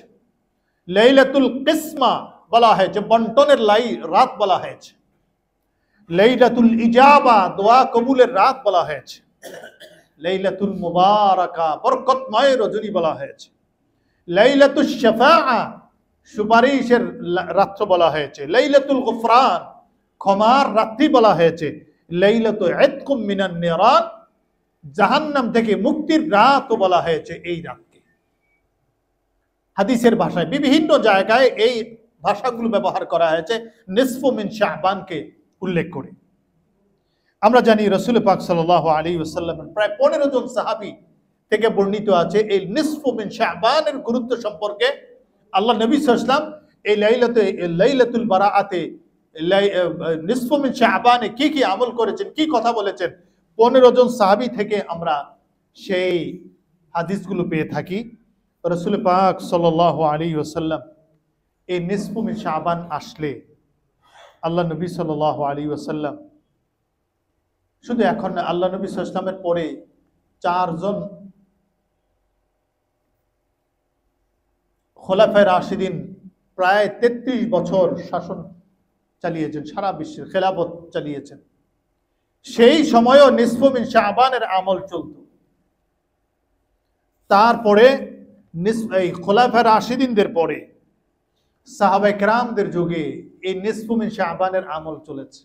লাইলাতুল কিসমা বলা হয়েছে, বন্টনের রাত বলা হয়েছে, লাইলাতুল ইজাবা দোয়া কবুলের রাত বলা হয়েছে, লাইলাতুল মুবারাকা বরকতময় রজনী বলা হয়েছে, লাইলাতুশ শাফাআ সুপারিশের রাত্র বলা হয়েছে, লাইলাতুল গুফরান ক্ষমার রাত্রি বলা হয়েছে, লাইলাতু ইতকুম মিনান নিরান জাহান্নাম থেকে মুক্তির রাত বলা হয়েছে এই রাতকে। হাদিসের ভাষায় বিভিন্ন জায়গায় এই ভাষাগুলো ব্যবহার করা হয়েছে নিসফু মিন শাবানকে উল্লেখ করে। আমরা জানি রাসূল পাক সাল্লাল্লাহু আলাইহি ওয়াসাল্লামের প্রায় 15 জন সাহাবী থেকে বর্ণিত আছে এই নিসফু মিন শাবানের গুরুত্ব সম্পর্কে। আল্লাহ নবী সাল্লাল্লাহু আলাইহি ওয়াসাল্লাম এই লাইলাতুল বারাআতে নিসফু মিন শাবানে কি কি আমল করেছেন, কি কথা বলেছেন, 15 জন সাহাবী থেকে আমরা সেই হাদিসগুলো পেয়ে থাকি। রাসূল পাক সাল্লাল্লাহু আলাইহি ওয়াসাল্লাম এই নিসফু মিন শাবান আসলে আল্লাহ নবী সাল্লাল্লাহু আলাইহি ওয়াসাল্লাম শুধু এখন আল্লাহ নবী সাল্লাল্লাহু আলাইহি ওয়াসাল্লামের পরে 4 জন খোলাফায়ে রাশিদিন প্রায় 33 বছর শাসন চালিয়েছেন, সারা বিশ্বের খেলাফত চালিয়েছেন। সেই সময়ও নিসফু মিন শাবানের আমল চলত। তারপরে এই খোলাফায়ে রাশিদিনদের পরে সাহাবায়ে কেরামদের যুগে এই নিসফু মিন শাবানের আমল চলেছে।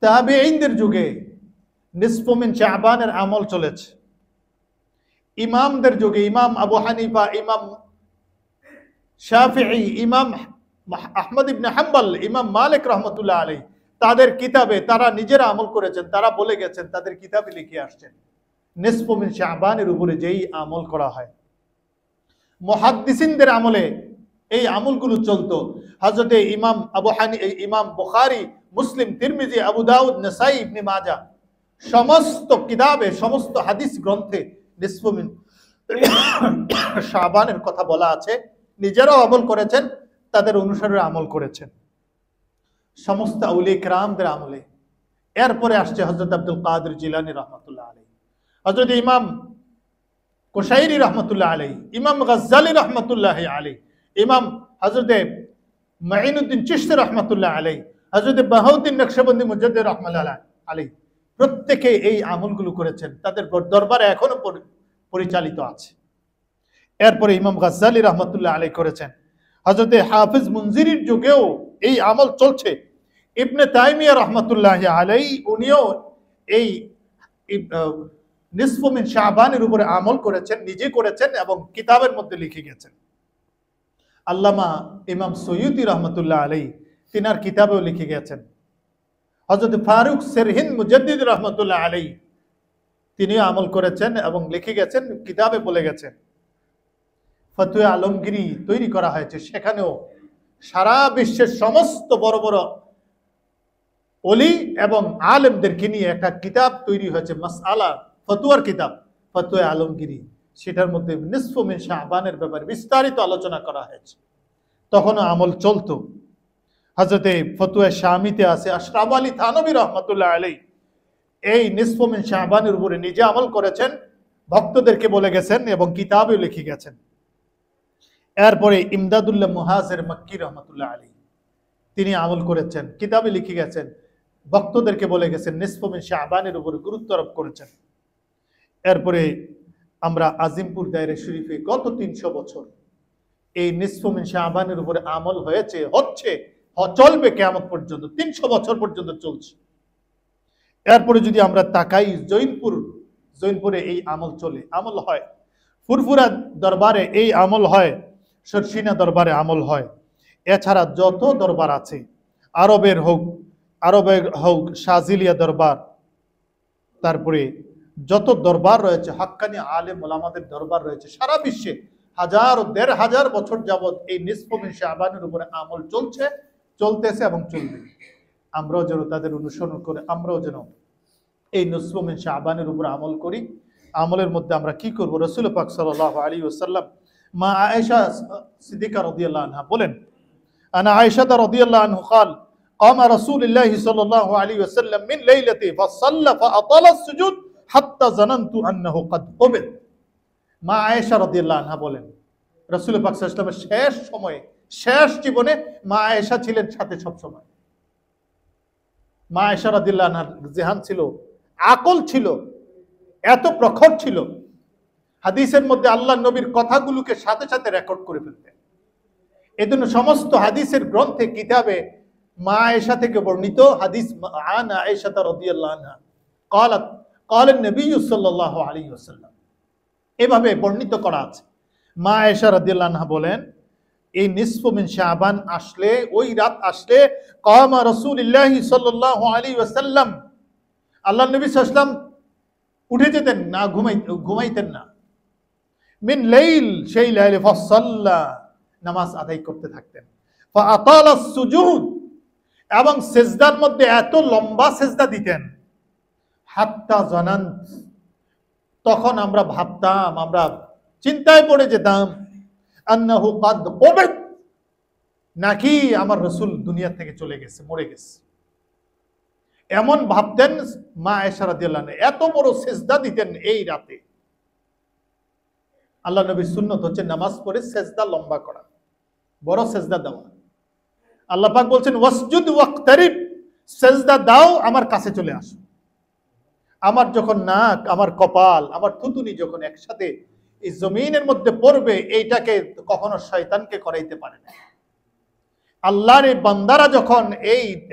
তাবেঈনদের যুগে নিসফু মিন শাবানের আমল চলেছে। ইমামদের যুগে ইমাম আবু হানিফা, ইমাম শাফিঈ, ইমাম আহমদ ইবনে হাম্বল, ইমাম মালিক রহমতুল্লাহ আলাইহি তাদের কিতাবে তারা নিজেরা আমল করেছেন। তারা বলে গেছেন, তাদের কিতাবে লিখে আসছেন নিসফু মিন শাবানের উপরে যেই আমল করা হয়। মুহাদ্দিসিনদের আমলে এই আমলগুলো চলতো। হযরতে ইমাম আবু হানিফা, ইমাম বুখারী, মুসলিম, তিরমিজি, আবু দাউদ, নাসাই, ইবনে মাজাহ সমস্ত কিতাবে, সমস্ত হাদিস গ্রন্থে নিসফু মিন শাবানের কথা বলা আছে। নিজেরাও আমল করেছেন, তাদের অনুসারে আমল করেছেন সমস্ত আউলিয়া কিরামদের আমলে। এরপরে আসছে হযরত আব্দুল কাদের জিলানী রহমাতুল্লাহ আলাইহি, হযরত ইমাম কুশাইরি রহমাতুল্লাহ আলাইহি, ইমাম গাজ্জালি রহমাতুল্লাহ আলাইহি, ইমাম হযরত মাইনুদ্দিন চিশতি রহমাতুল্লাহ আলাইহি, হযরত বাহাউদ্দিন নকশবন্দি মুজাদ্দিদ রহমাতুল্লাহ আলাইহি প্রত্যেকে এই আমলগুলো করেছেন, তাদের দরবারে এখনো পরিচালিত আছে। এরপরে ইমাম গাজ্জালি রহমাতুল্লাহ আলাইহি করেছেন। হযরত হাফিজ মুনজিরির যুগেও এই আমল চলছে। ইবনে তাইমিয়া রহমাতুল্লাহ আলাইহি উনিও এই নিসফু মিন শাবানের উপরে আমল করেছেন, নিজে করেছেন এবং কিতাবের মধ্যে লিখে গেছেন। আল্লামা ইমাম সৈয়দি রহমাতুল্লাহ আলাইহি তিনার কিতাবেও লিখে গেছেন। হযরত ফারুক সেরহিন্দ মুজাদ্দিদ রহমাতুল্লাহ আলাইহি তিনিও আমল করেছেন এবং লিখে গেছেন, কিতাবে বলে গেছেন। ফতোয়া আলমগীরি তৈরি করা হয়েছে, সেখানেও সারা বিশ্বের সমস্ত বড় বড় ওলি এবং আলেমদেরকে নিয়ে একটা কিতাব তৈরি হয়েছে, মাসআলা ফতোয়ার কিতাব, ফতোয়া আলমগীরি। সেটার মধ্যে নিসফু মিন শাবানের ব্যাপারে বিস্তারিত আলোচনা করা হয়েছে। তখনও আমল চলতো। হযরতে ফতোয়া শামিতে আছে আশরাফ আলী থানভী রহমাতুল্লাহ আলাইহি এই নিসফু মিন শাবানের উপরে নিজে আমল করেছেন, ভক্তদেরকে বলে গেছেন এবং কিতাবেও লিখে গেছেন। এরপরে ইমদাদুল্লাহ মুহাজির মক্কি রহমাতুল্লাহ আলাইহি তিনি আমল করেছেন, কিতাবে লিখে গেছেন, ভক্তদেরকে বলে গেছেন, নিসফু মিন শাবানের উপরে গুরুত্ব আরোপ করেছেন। এরপরে আমরা আজিমপুর দায়রা শরীফে গত 300 বছর এই নিসফু মিন শাবানের উপরে আমল হয়েছে, হচ্ছে, চলবে কিয়ামত পর্যন্ত, 300 বছর পর্যন্ত চলছে। এরপরে যদি আমরা তাকাই জৈনপুরে এই আমল চলে, আমল হয়, ফুরফুরা দরবারে এই আমল হয়, শর্ষিনা দরবারে আমল হয়। এছাড়া যত দরবার আছে, আরবের হোক শাজিলিয়া দরবার, তারপরে যত দরবার রয়েছে, হাক্কানি আলেম ওলামাদের দরবার রয়েছে, সারা বিশ্বে 1000-1500 বছর যাবৎ এই নিসফু মিন শাবানের উপরে আমল চলছে, চলতেছে এবং চলবে। আমরাও যেন তাদের অনুসরণ করে আমরাও যেন এই নিসফু মিন শাবানের উপর আমল করি। আমলের মধ্যে আমরা কি করব? রাসূল পাক সাল্লাল্লাহু আলাইহি ওয়াসাল্লাম মা আয়েশা সিদ্দিকা রাদিয়াল্লাহু আনহা বলেন, আনা আয়েশা রাদিয়াল্লাহু আনহা قال قام رسول الله صلى الله عليه وسلم من ليلته فصلى فأطال السجود حتى ظننت أنه قد قبض। মা আয়েশা রাদিয়াল্লাহু আনহা বলেন, রাসূল পাক সাল্লাল্লাহু আলাইহি ওয়াসাল্লামের শেষ সময়ে, শেষ জীবনে মা আয়েশা ছিলেন সাথে সব সময়। মা আয়েশা রাদিয়াল্লাহু আনহার জিহান ছিল, আকল ছিল, এত প্রখর ছিল, হাদিসের মধ্যে আল্লাহ নবীর কথাগুলোকে সাথে সাথে রেকর্ড করে ফেলতেন। এজন্য সমস্ত হাদিসের গ্রন্থে, কিতাবে মা আয়েশা থেকে বর্ণিত হাদিস, আন আয়েশা রাদিয়াল্লাহু আনহা قالت قال النبي صلى الله عليه وسلم, এভাবে বর্ণিত করা আছে। মা আয়েশা রাদিয়াল্লাহু আনহা বলেন, এই নিসফু মিন শাবান আসলে, ওই রাত আসলে, কামা রাসূলুল্লাহি সাল্লাল্লাহু আলাইহি ওয়াসাল্লাম, আল্লাহ নবী সাল্লাল্লাহু আলাইহি ওয়াসাল্লাম উঠে যেতেন না, ঘুমাইতেন না। মিন লাইল, সেই লাইলে, ফাসাল্লা, নামাজ আদায় করতে থাকতেন। ফাআতালা সুজুদ, এবং সিজদার মধ্যে এত লম্বা সিজদা দিতেন, হাত্তা জানান্ত, তখন আমরা ভাবতাম, আমরা চিন্তায় পড়ে যেতাম, আন্নাহু কাদ কুবিদ, নাকি আমার রাসূল দুনিয়া থেকে চলে গেছে, মরে গেছে। এমন ভাবতেন মা আয়েশা রাদিয়াল্লাহু আনহা, এত বড় সিজদা দিতেন এই রাতে। আল্লাহ নবীর সুন্নত হচ্ছে নামাজ পড়ে সিজদা লম্বা করা, বড় সিজদা দেওয়া। আল্লাহ পাক বলছেন, ওয়াসজুদ ওয়াক্তারিব, সিজদা দাও, আমার কাছে চলে আসো। আমার যখন নাক, আমার কপাল, আমার থুতুনি যখন একসাথে এই জমিনের মধ্যে পড়বে, এইটাকে কখনো শয়তানকে করাইতে পারে না। আল্লাহর এই বান্দারা যখন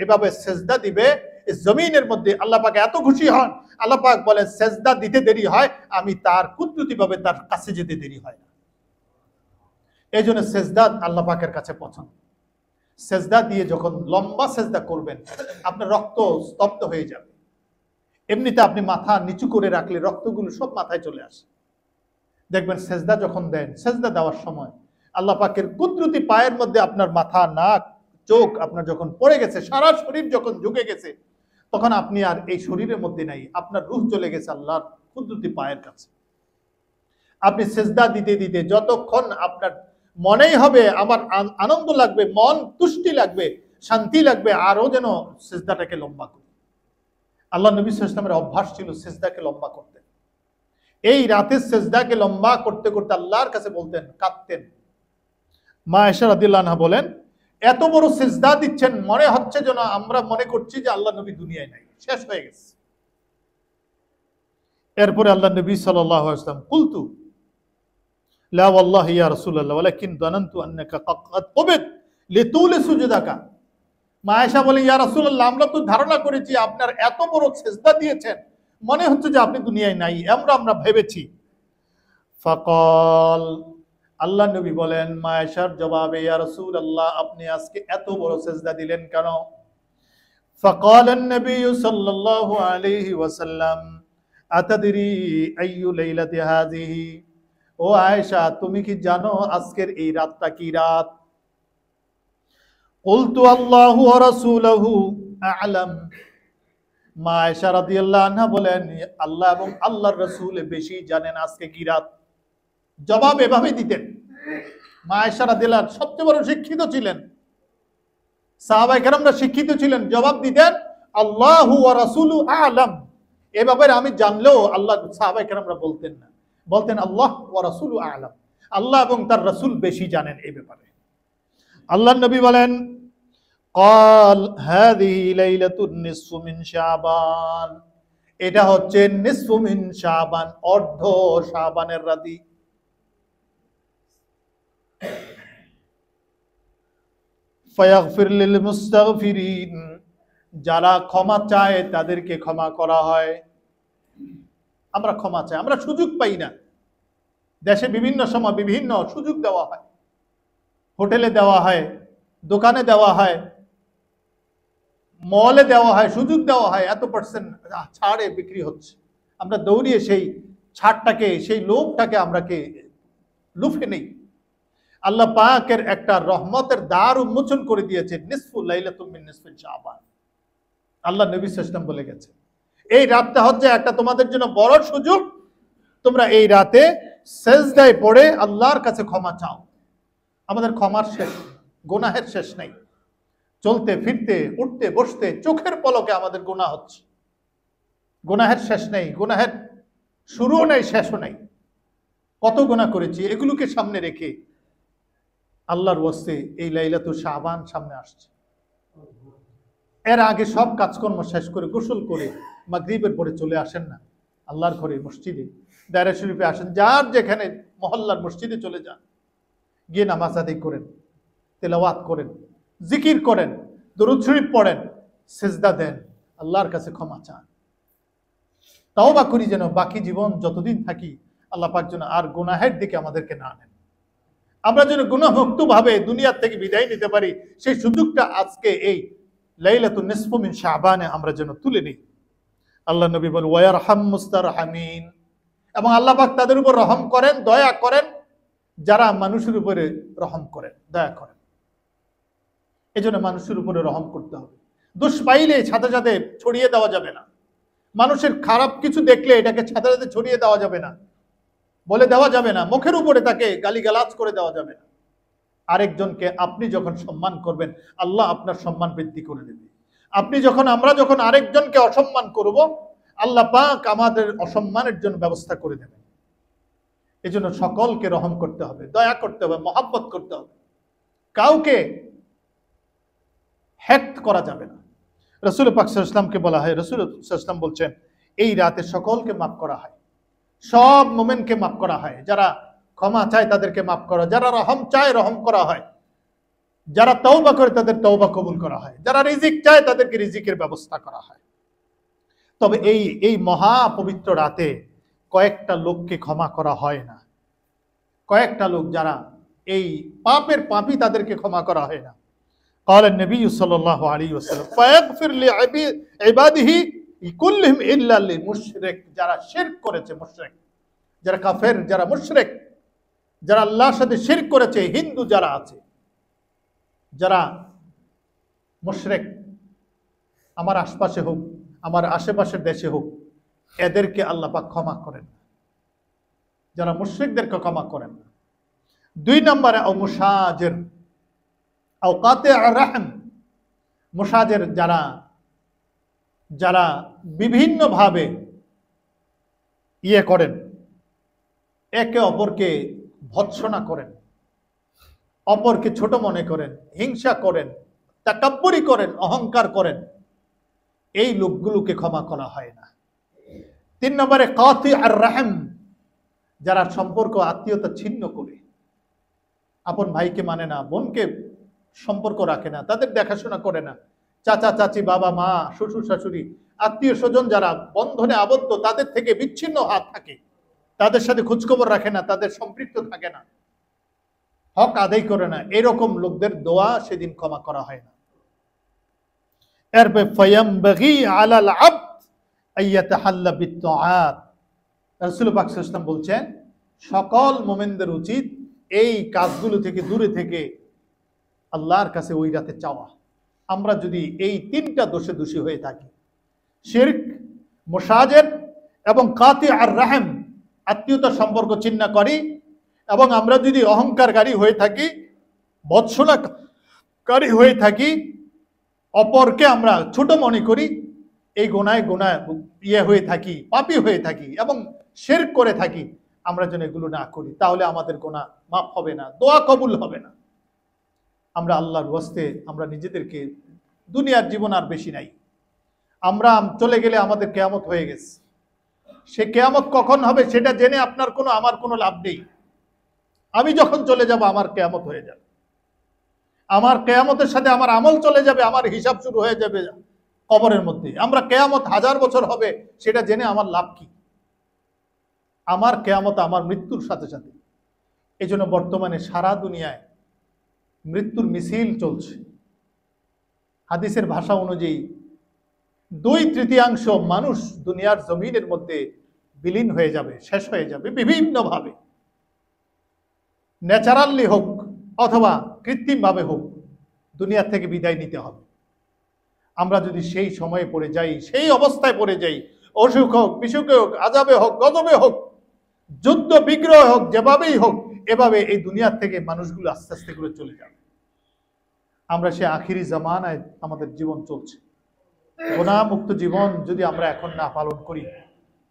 এভাবে সিজদা দিবে জমিনের মধ্যে, আল্লাহ পাক এত খুশি হন। আল্লাহ পাক বলেন, সিজদা দিতে দেরি হয়, আমি তার কুদরতি ভাবে তার কাছে যেতে দেরি হয় না। এই জন্য সিজদা আল্লাহ পাকের কাছে পছন্দ। সিজদা দিয়ে যখন লম্বা সিজদা করবেন, আপনার রক্ত স্তব্ধ হয়ে যাবে। এমনিতে আপনি মাথা নিচু করে রাখলে রক্তগুলো সব মাথায় চলে আসে। দেখবেন সিজদা যখন দেন, সিজদা দেওয়ার সময় আল্লাহ পাকের কুদরতি পায়ের মধ্যে আপনার মাথা, নাক, চোখ আপনার যখন পড়ে গেছে, সারা শরীর যখন ঝুঁকে গেছে, তখন আপনি আর এই শরীরের মধ্যে নাই, আপনার রূহ চলে গেছে আল্লাহর কুদরতি পায়ের কাছে। আপনি সিজদা দিতে দিতে যতক্ষণ আপনার মনেই হবে আমার আনন্দ লাগবে, মন তুষ্টি লাগবে, শান্তি লাগবে, আরো যেন সিজদাটাকে লম্বা করি। আল্লাহ নবী সাল্লাল্লাহু আলাইহি ওয়াসাল্লামের অভ্যাস ছিল সিজদাকে লম্বা করতে। এই রাতে সিজদাকে লম্বা করতে করতে আল্লাহর কাছে বলতেন, কাঁদতেন। মা আয়েশা রাদিয়াল্লাহু আনহা বলেন, এত বড় সিজদা দিচ্ছেন, মনে হচ্ছে যেন আমরা মনে করছি যে আল্লাহ নবী দুনিয়ায় নাই, শেষ হয়ে গেছে। এরপরে আল্লাহ নবী সাল্লাল্লাহু আলাইহি ওয়াসাল্লাম, কুলতু লা ওয়াল্লাহি ইয়া রাসূলুল্লাহ ওয়ালাকিন যানানতু আন্নাকা ক্বাদ কুবিত লিতুলি সুজুদাকা। মা আয়েশা বলে, ইয়া রাসূলুল্লাহ, আমরা তো ধারণা করেছি আপনার এত বড় সিজদা দিয়েছেন, মনে হচ্ছে যে আপনি দুনিয়ায় নাই, আমরা ভেবেছি। ফাকাল, আল্লাহ নবী বলেন মা আয়েশার জবাবে, ইয়া রাসূলুল্লাহ, আপনি আজকে এত বড় সিজদা দিলেন কেন? ফাকাল an-নবী সাল্লাল্লাহু আলাইহি ওয়াসাল্লাম, আতাদরি আইয়ু লাইলাতি হাযিহি, ও আয়েশা, তুমি কি জানো আজকের এই রাতটা কি রাত? কুলতু আল্লাহু ওয়া রাসূলুহু আ'লাম। মা আয়েশা রাদিয়াল্লাহু আনহা বলেন, আল্লাহ এবং আল্লাহর রাসূল বেশি জানেন আজকে কি রাত। জবাব এভাবে দিতেন। মা আয়েশা রাদিয়াল্লাহু আনহা সবচেয়ে বড় শিক্ষিত ছিলেন, সাহাবায়ে কেরামরা শিক্ষিত ছিলেন, জবাব দিতেন আল্লাহু ওয়া রাসূলু আ'লাম। এ ব্যাপারে আমি জানলেও আল্লাহ, সাহাবায়ে কেরামরা বলতেন না, বলতেন আল্লাহ ওয়া রাসূলু আ'লাম, আল্লাহ এবং তার রাসূল বেশি জানেন এই ব্যাপারে। আল্লাহর নবী বলেন, قال هذه ليلة النصف من شعبان, এটা হচ্ছে নিসফু মিন শাবান, অর্ধ শাবানের রাতি। ফায়াগফির লিল মুস্তাগফিরিন, যারা ক্ষমা চায় তাদেরকে ক্ষমা করা হয়। আমরা ক্ষমা চাই, আমরা সুযোগ পাই না। দেশে বিভিন্ন সময় বিভিন্ন সুযোগ দেওয়া হয়, হোটেলে দেওয়া হয়, দোকানে দেওয়া হয়, মলে দেওয়া হয়, সুযোগ দেওয়া হয়, এত পার্সেন্ট ছাড়ে বিক্রি হচ্ছে। আমরা দৌড়িয়ে সেই ছাড়টাকে, সেই লোভটাকে আমরা লুফে নেই। আল্লাহ পাকের একটা রহমতের দ্বার উন্মোচন করে দিয়েছে, নিসফু লাইলাতুম মিন নিসফিল শাবান। আল্লাহ নবী সাল্লাল্লাহু আলাইহি ওয়াসাল্লাম বলে গেছে, এই রাতটা হচ্ছে একটা তোমাদের জন্য বড় সুযোগ। তোমরা এই রাতে সেজদায় পড়ে আল্লাহর কাছে ক্ষমা চাও। আমাদের ক্ষমার শেষ, গুনাহের শেষ নাই। চলতে ফিরতে, উঠতে বসতে, চোখের পলকে আমাদের গুনাহ হচ্ছে। গুনাহের শেষ নেই, গুনাহের শুরুও নেই, শেষও নেই। কত গুনাহ করেছি, এগুলোকে সামনে রেখে আল্লাহর ওয়াস্তে এই লাইলাতুল শাবান সামনে আসছে। এর আগে সব কাজকর্ম শেষ করে গোসল করে মাগরিবের পরে চলে আসেন না আল্লাহর ঘরে, মসজিদে, দায়রা শরীফে আসেন, যার যেখানে মহল্লার মসজিদে চলে যান, গিয়ে নামাজ আদায় করেন, তেলাওয়াত করেন, জিকির করেন, দরুদ শরীফ পড়েন, সেজদা দেন, আল্লাহর কাছে ক্ষমা চান। তাওবা করি যেন বাকি জীবন যতদিন থাকি আল্লাহ পাক যেন আর গুনাহের দিকে আমাদেরকে না নেন। আমরা যেন গুনাহমুক্ত ভাবে দুনিয়ার থেকে বিদায় নিতে পারি, সেই সুযোগটা আজকে এই লাইলাতুন নিসফু মিন শাবানে আমরা যেন তুলে নিই। আল্লাহ নবী বলেন ওয়ায়ারহাম মুস্তারহামিন, এবং আল্লাহ পাক তাদের উপর রহম করেন, দয়া করেন যারা মানুষের উপরে রহম করেন, দয়া করেন। এজন্য মানুষের উপরে রহম করতে হবে। দোষ পাইলে সাথে সাথে ছড়িয়ে দেওয়া যাবে না। মানুষের খারাপ কিছু দেখলে এটাকে সাথে সাথে ছড়িয়ে দেওয়া যাবে না, বলে দেওয়া যাবে না, মুখের উপরে তাকে গালিগালাজ করে দেওয়া যাবে না। আরেকজনকে আপনি যখন সম্মান করবেন, আল্লাহ আপনার সম্মান বৃদ্ধি করে দেবে। আমরা যখন আরেকজনকে অসম্মান করব, আল্লাহ পাক আমাদের অসম্মানের জন্য ব্যবস্থা করে দেবেন। এজন্য সকলকে রহম করতে হবে, দয়া করতে হবে, মহব্বত করতে হবে। কাউকে হ্যাক করা যাবে না। রাসূল পাক সাল্লাল্লাহু আলাইহি ওয়াসাল্লামকে বলা হয়, রাসূল সাল্লাল্লাহু আলাইহি ওয়াসাল্লাম বলছেন, এই রাতে সকলকে মাফ করা হয়, সব মুমিনকে মাফ করা হয়। যারা ক্ষমা চায় তাদেরকে মাফ করা, যারা রহম চায় রহম করা হয়, যারা তওবা করে তাদের তওবা কবুল করা হয়, যারা রিজিক চায় তাদেরকে রিজিকের ব্যবস্থা করা হয়। তবে এই মহা পবিত্র রাতে কয়েকটা লোককে ক্ষমা করা হয় না। কয়েকটা লোক যারা এই পাপের পাপী, তাদেরকে ক্ষমা করা হয় না। قال النبي صلى الله عليه وسلم فيغفر لعباده كلهم الا للمشرك, যারা শিরক করেছে, মুশরিক, যারা কাফের, যারা মুশরিক, যারা আল্লাহর সাথে শিরক করেছে, হিন্দু যারা আছে, যারা মুশরিক, আমার আশপাশে হোক, আমার আশেপাশের দেশে হোক, এদেরকে আল্লাহ পাক ক্ষমা করেন না। যারা মুশরিকদেরকে ক্ষমা করেন না। 2 নম্বরে মুশাজির আও কাতি'আ রাহম, মুশাজির যারা বিভিন্ন ভাবে করেন, একে অপরকে ভৎসনা করেন, অপরকে ছোট মনে করেন, হিংসা করেন, তাকাব্বুরি করেন, অহংকার করেন, এই লোকগুলোকে ক্ষমা করা হয় না। 3 নম্বরে কাতি'আ রাহম, যারা সম্পর্ক আত্মীয়তা ছিন্ন করে, আপন ভাইকে মানে না, বোনকে সম্পর্ক রাখে না, তাদের দেখাশোনা করে না, চাচা চাচি, বাবা মা, শ্বশুর শাশুড়ি, আত্মীয় স্বজন যারা বন্ধনে আবদ্ধ, তাদের থেকে বিচ্ছিন্ন হাত থাকে, তাদের সাথে খোঁজখবর রাখে না, তাদের সম্পৃক্ত থাকে না, হক আদায় করে না, এরকম লোকদের দোয়া সেদিন ক্ষমা করা হয় না। এরপর ফায়ামবাগি আলাল আবদ আইয়াতাহাল্লা বিত্তাআত, রাসূল পাক সাল্লাল্লাহু আলাইহি ওয়াসাল্লাম বলছেন, সকল মুমিনদের উচিত এই কাজগুলো থেকে দূরে থেকে আল্লাহর কাছে ওই রাতে চাওয়া। আমরা যদি এই 3টা দোষে দোষী হয়ে থাকি, শিরক, মুশাজির এবং কাতি'আর রাহম, আত্মীয়তা সম্পর্ক ছিন্ন করি, এবং আমরা যদি অহংকারকারী হয়ে থাকি, ভৎসনাকারী হয়ে থাকি, অপরকে আমরা ছোট মনে করি, এই গুনায় হয়ে থাকি, পাপী হয়ে থাকি এবং শিরক করে থাকি, আমরা যেন এগুলো না করি, তাহলে আমাদের গুনাহ মাফ হবে না, দোয়া কবুল হবে না। আমরা আল্লাহর ওয়াস্তে আমরা নিজেদেরকে, দুনিয়ার জীবন আর বেশি নাই, আমরা চলে গেলে আমাদের কিয়ামত হয়ে গেছে। সে কিয়ামত কখন হবে সেটা জেনে আপনার আমার কোনো লাভ নেই। আমি যখন চলে যাব আমার কিয়ামত হয়ে যাবে, আমার কিয়ামতের সাথে আমার আমল চলে যাবে, আমার হিসাব শুরু হয়ে যাবে কবরের মধ্যে। আমরা কিয়ামত 1000 বছর হবে সেটা জেনে আমার লাভ কি? আমার কিয়ামত আমার মৃত্যুর সাথে সাথে। এই জন্য বর্তমানে সারা দুনিয়ায় মৃত্যুর মিছিল চলছে। হাদিসের ভাষা অনুযায়ী 2/3 মানুষ দুনিয়ার জমিনের মধ্যে বিলীন হয়ে যাবে, শেষ হয়ে যাবে বিভিন্নভাবে, ন্যাচারালি হোক অথবা কৃত্রিমভাবে হোক, দুনিয়া থেকে বিদায় নিতে হবে। আমরা যদি সেই সময়ে পড়ে যাই, সেই অবস্থায় পড়ে যাই, অসুখ হোক, বিসুখে হোক, আযাবে হোক, গজবে হোক, যুদ্ধ বিগ্রহ হোক, যেভাবেই হোক, এভাবে এই দুনিয়ার থেকে মানুষগুলো আস্তে আস্তে করে চলে যাবে। আমরা সে আখিরি জামানায় আমাদের জীবন চলছে। গুনাহমুক্ত জীবন যদি আমরা এখন না পালন করি,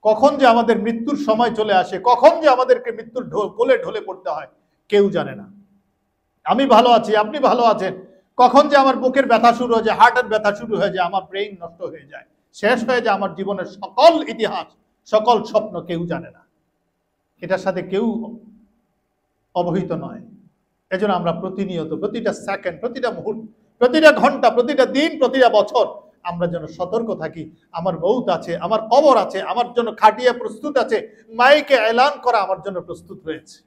কখন যে আমাদের মৃত্যুর সময় চলে আসে, কখন যে আমাদেরকে মৃত্যুর কোলে ঢলে পড়তে হয় কেউ জানে না। আমি ভালো আছি, আপনি ভালো আছেন, কখন যে আমার বুকের ব্যথা শুরু হয়ে যায়, হার্টের ব্যথা শুরু হয়ে যায়, আমার ব্রেইন নষ্ট হয়ে যায়, শেষ হয়ে যায় আমার জীবনের সকল ইতিহাস, সকল স্বপ্ন, কেউ জানে না। এটার সাথে কেউ অবহিত নয়। এজন্য আমরা প্রতিনিয়ত, প্রতিটা সেকেন্ড, প্রতিটা মুহূর্ত, প্রতিটা ঘন্টা, প্রতিটা দিন, প্রতিটা বছর আমরা যেন সতর্ক থাকি। আমার মৌত আছে, আমার কবর আছে, আমার জন্য খাটিয়ে প্রস্তুত আছে, মাইকে এলান করা আমার জন্য প্রস্তুত রয়েছে।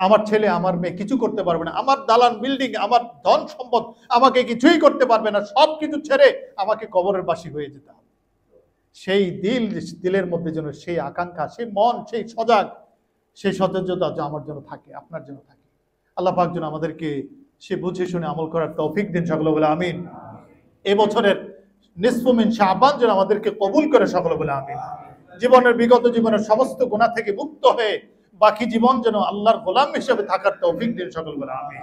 আমার ছেলে, আমার মেয়ে কিছু করতে পারবে না, আমার দালান বিল্ডিং, আমার ধন সম্পদ আমাকে কিছুই করতে পারবে না, সব কিছু ছেড়ে আমাকে কবরের বাসী হয়ে যেতে হবে। সেই দিলের মধ্যে যেন সেই আকাঙ্ক্ষা, সেই মন, সেই সজাগ, সেই সতেজতা যে আমার জন্য থাকে, আপনার জন্য থাকে। আল্লাহ পাক যেন আমাদেরকে সে বুঝে শুনে আমল করার তৌফিক দিন, সকলে বলে আমিন। এবছরের নিসফু মিন শাবান যেন আমাদেরকে কবুল করে, সকলে বলে আমিন। জীবনের বিগত জীবনের সমস্ত গুনাহ থেকে মুক্ত হয়ে বাকি জীবন যেন আল্লাহর গোলাম হিসেবে থাকার তৌফিক দিন, সকল বলে আমিন।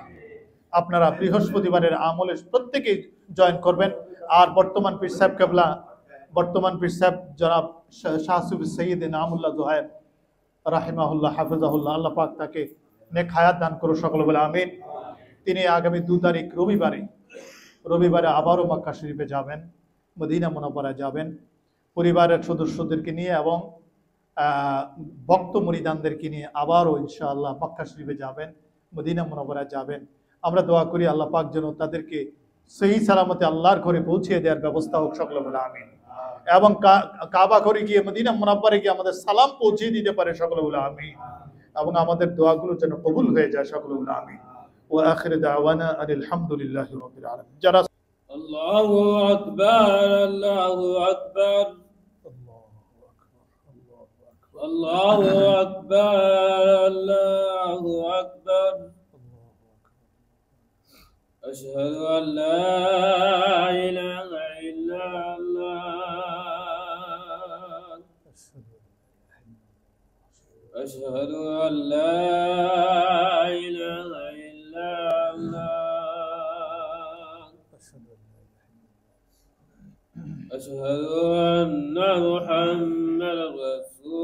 আপনারা বৃহস্পতিবারের আমলে প্রত্যেকেই জয়েন করবেন। আর বর্তমান পীর সাহেব কেবলা, বর্তমান পীর সাহেব জনাব শাহ সুফি সৈয়দ নামুল্লাহ জোহায়ের রাহিমাহুল্লাহ হাফিজাহুল্লাহ, আল্লাহ পাক তাকে নেক হায়াত দান করো, সকল বলে আমিন। তিনি আগামী 2 তারিখ রবিবারে আবারও মক্কা শরীফে যাবেন, মদিনা মুনাওয়ারায় যাবেন পরিবারের সদস্যদেরকে নিয়ে এবং ভক্ত মুরিদানদেরকে নিয়ে। আবারও ইনশাআল্লাহ মক্কা শরীফে যাবেন, মদিনা মুনাওয়ারায় যাবেন। আমরা দোয়া করি আল্লাহ পাক যেন তাদেরকে সহি সালামতে আল্লাহর ঘরে পৌঁছে দেওয়ার ব্যবস্থা হোক, সকলে বলে আমিন। এবং কাবা ঘরে গিয়ে, মদিনা মুনাওয়ারায় গিয়ে আমাদের সালাম পৌঁছে দিতে পারে, সকলে বলে আমিন। এবং আমাদের দোয়াগুলো যেন কবুল হয়ে যায়, সকলে বলে আমিন। ওয়া আখির দাওয়ানা আলহামদুলিল্লাহি রাব্বিল আলামিন। যারা আল্লাহু আকবার, আল্লাহু আকবার, আল্লাহু আকবার, আল্লাহু আকবার। আশহাদু আল লা ইলাহা ইল্লাল্লাহ, আশহাদু আল লা ইলাহা ইল্লাল্লাহ, আশহাদু আন্না মুহাম্মাদার রাসূলুল্লাহ,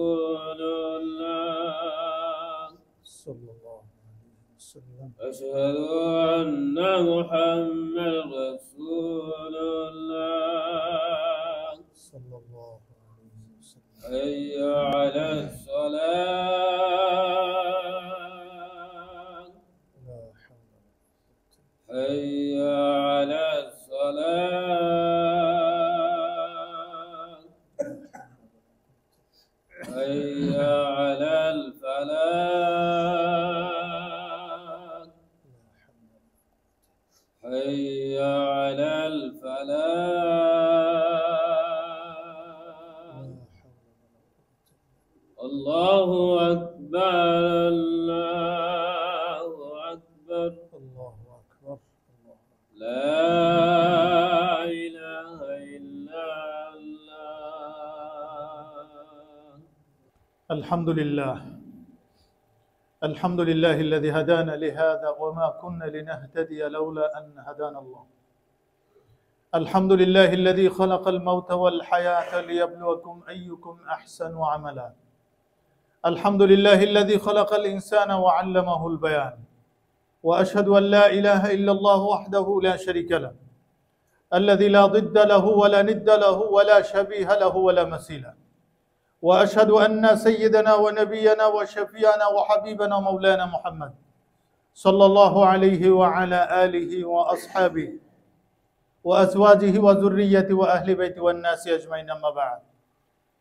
أشهد أن محمد رسول الله صلى الله عليه وسلم. حي على الصلاة، حي على الصلاة، حي على الفلاح، حي على الفلاح. الله أكبر، الله أكبر، الله أكبر، لا إله إلا الله. الحمد لله، الحمد لله الذي هدانا لهذا وما كنا لنهتدي لولا أن هدانا الله. الحمد لله الذي خلق الموت والحياة ليبلوكم أيكم أحسن عملا. الحمد لله الذي خلق الإنسان وعلمه البيان. وأشهد أن لا إله إلا الله وحده لا شريك له، الذي لا ضد له ولا ند له ولا شبيه له ولا مثيل له. وأشهد أن سيدنا ونبينا وشفيعنا وحبيبنا مولانا محمد صلى الله عليه وعلى آله وأصحابه وأزواجه وذريته وأهل بيته والناس أجمعين، أما بعد.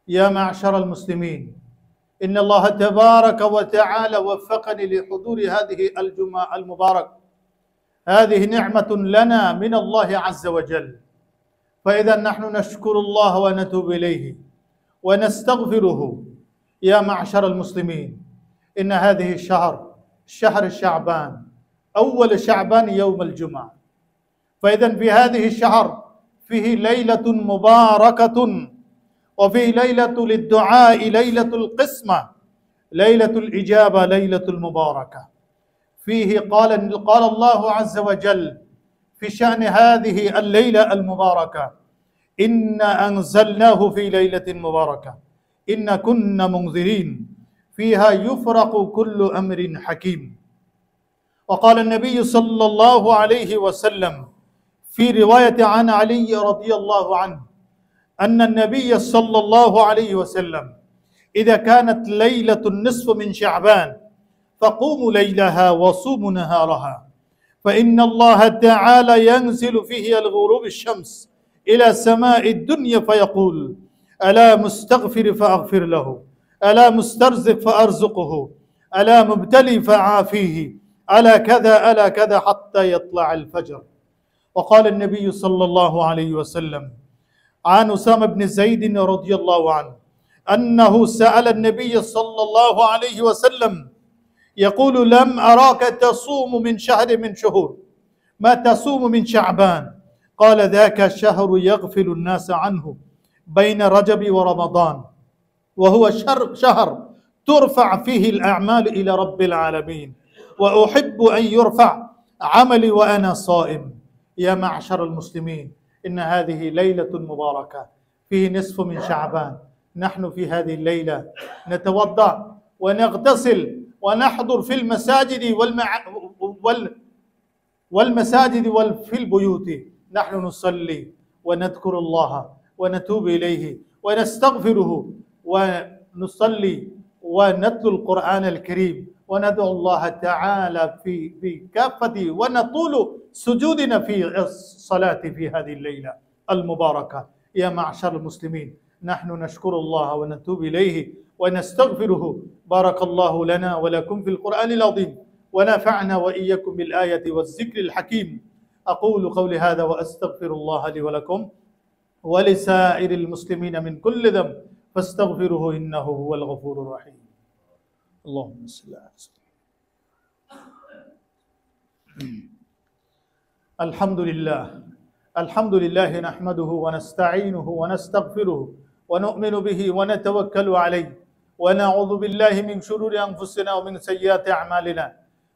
يا معشر المسلمين، إن الله تبارك وتعالى وفقني لحضور هذه الجمعة المباركة. هذه نعمة لنا من الله عز وجل، فإذا نحن نشكر الله ونتوب إليه ونستغفره. يا معشر المسلمين، إن هذه الشهر شهر شعبان، أول شعبان يوم الجمعة، فإذا في هذه الشهر فيه ليلة مباركة، وفيه ليلة للدعاء، ليلة القسمة، ليلة الإجابة، ليلة المباركة. فيه قال الله عز وجل في شأن هذه الليلة المباركة: إنا أنزلناه في ليلة مباركة إنا كنا منذرين فيها يفرق كل أمر حكيم. وقال النبي صلى الله عليه وسلم في رواية عن علي رضي الله عنه أن النبي صلى الله عليه وسلم إذا كانت ليلة النصف من شعبان فقوموا ليلها وصوموا نهارها، فإن الله تعالى ينزل فيه الغروب الشمس إلى سماء الدنيا فيقول: ألا مستغفر فأغفر له، ألا مسترزق فأرزقه، ألا مبتلي فعافيه، ألا كذا ألا كذا، حتى يطلع الفجر. وقال النبي صلى الله عليه وسلم عن أسامة بن زيد رضي الله عنه أنه سأل النبي صلى الله عليه وسلم يقول: لم أراك تصوم من شهر من شهور، ما تصوم من شعبان؟ قال: ذاك شهر يغفل الناس عنه بين رجب ورمضان، وهو شهر ترفع فيه الأعمال إلى رب العالمين، وأحب أن يرفع عملي وأنا صائم. يا معشر المسلمين، إن هذه ليلة مباركة، فيه نصف من شعبان. نحن في هذه الليلة نتوضأ ونغتسل ونحضر في المساجد والمساجد وفي البيوت، نحن نصلي ونذكر الله ونتوب إليه ونستغفره، ونصلي ونتلو القرآن الكريم، وندعو الله تعالى في كافة، ونطول سجودنا في الصلاة في هذه الليلة المباركة. يا معشر المسلمين، نحن نشكر الله ونتوب إليه ونستغفره. بارك الله لنا ولكم في القرآن العظيم، ونفعنا وإياكم بالآية والذكر الحكيم. أقول قولي هذا وأستغفر الله لي ولكم ولسائر المسلمين من كل ذنب فاستغفروه إنه هو الغفور الرحيم. اللهم صل على سيدنا. الحمد لله نحمده ونستعينه ونستغفره ونؤمن به ونتوكل عليه، ونعوذ بالله من شرور أنفسنا ومن سيئات أعمالنا.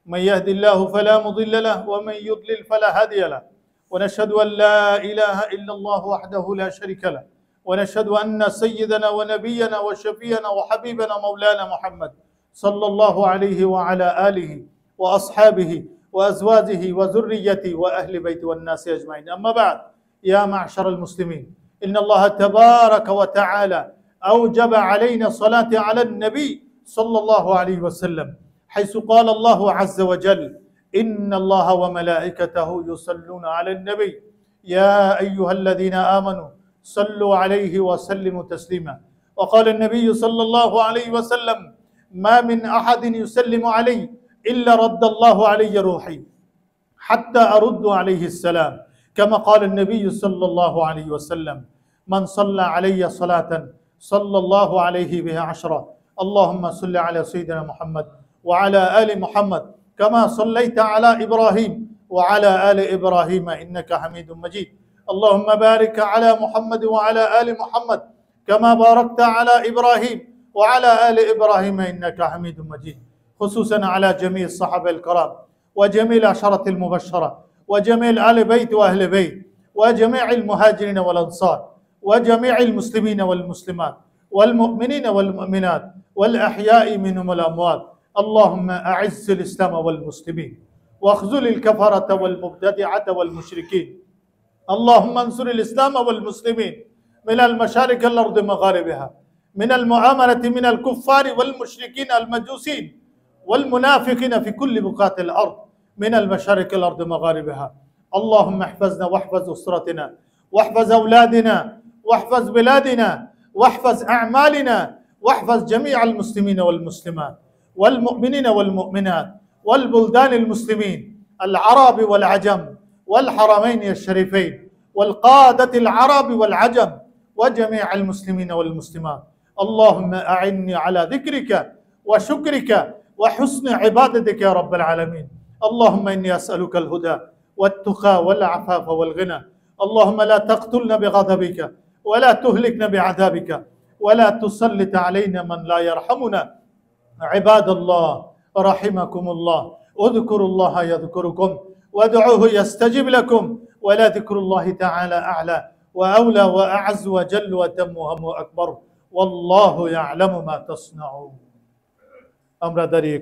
من يهد الله فلا مضل له، ومن يضلل فلا هادي له. ونشهد أن لا إله إلا الله وحده لا شريك له، ونشهد أن سيدنا ونبينا وشفينا وحبيبنا مولانا محمد صلى الله عليه وعلى آله وأصحابه وأزواجه وذريته وأهل بيته والناس أجمعين، أما بعد. يا معشر المسلمين، إن الله تبارك وتعالى أوجب علينا الصلاة على النبي صلى الله عليه وسلم، حيث قال الله عز وجل: إن الله وملائكته يصلون على النبي يا أيها الذين آمنوا صلوا عليه وسلموا تسليما. وقال النبي صلى الله عليه وسلم: ما من أحد يسلم علي إلا رد الله علي روحي حتى أرد عليه السلام، كما قال النبي صلى الله عليه وسلم: من صلى علي صلاة صلى الله عليه بها عشرة. اللهم صل على سيدنا محمد وعلى آل محمد كما صليت على إبراهيم وعلى آل إبراهيم إنك حميد مجيد. اللهم بارك على محمد وعلى آل محمد كما باركت على إبراهيم وعلى آل إبراهيم إنك حميد مجيد. خصوصا على جميع الصحابة الكرام وجميع العشرة المبشرة وجميع آل بيت وأهل بيت وجميع المهاجرين والأنصار وجميع المسلمين والمسلمات والمؤمنين والمؤمنات والأحياء منهم والأموات. اللهم أعز الإسلام والمسلمين واخذل الكفرة والمبتدعة والمشركين. اللهم انصر الإسلام والمسلمين من المشارق الأرض مغاربها، من المؤامرة من الكفار والمشركين المجوسين والمنافقين في كل بقاع الأرض، من المشارق الأرض مغاربها. اللهم احفظنا واحفظ أسرتنا واحفظ أولادنا واحفظ بلادنا واحفظ أعمالنا واحفظ جميع المسلمين والمسلمات والمؤمنين والمؤمنات والبلدان المسلمين العرب والعجم والحرمين الشريفين والقادة العرب والعجم وجميع المسلمين والمسلمات. اللهم أعني على ذكرك وشكرك وحسن عبادتك يا رب العالمين. اللهم إني أسألك الهدى والتقى والعفاف والغنى. اللهم لا تقتلنا بغضبك ولا تهلكنا بعذابك ولا تسلط علينا من لا يرحمنا. عباد الله رحمكم الله، اذكروا الله يذكركم وادعوه يستجب لكم، ولا ذكر الله تعالى أعلى وأولى وأعز وجل وتم وهم أكبر، والله يعلم ما تصنعون. আমরা দাঁড়িয়ে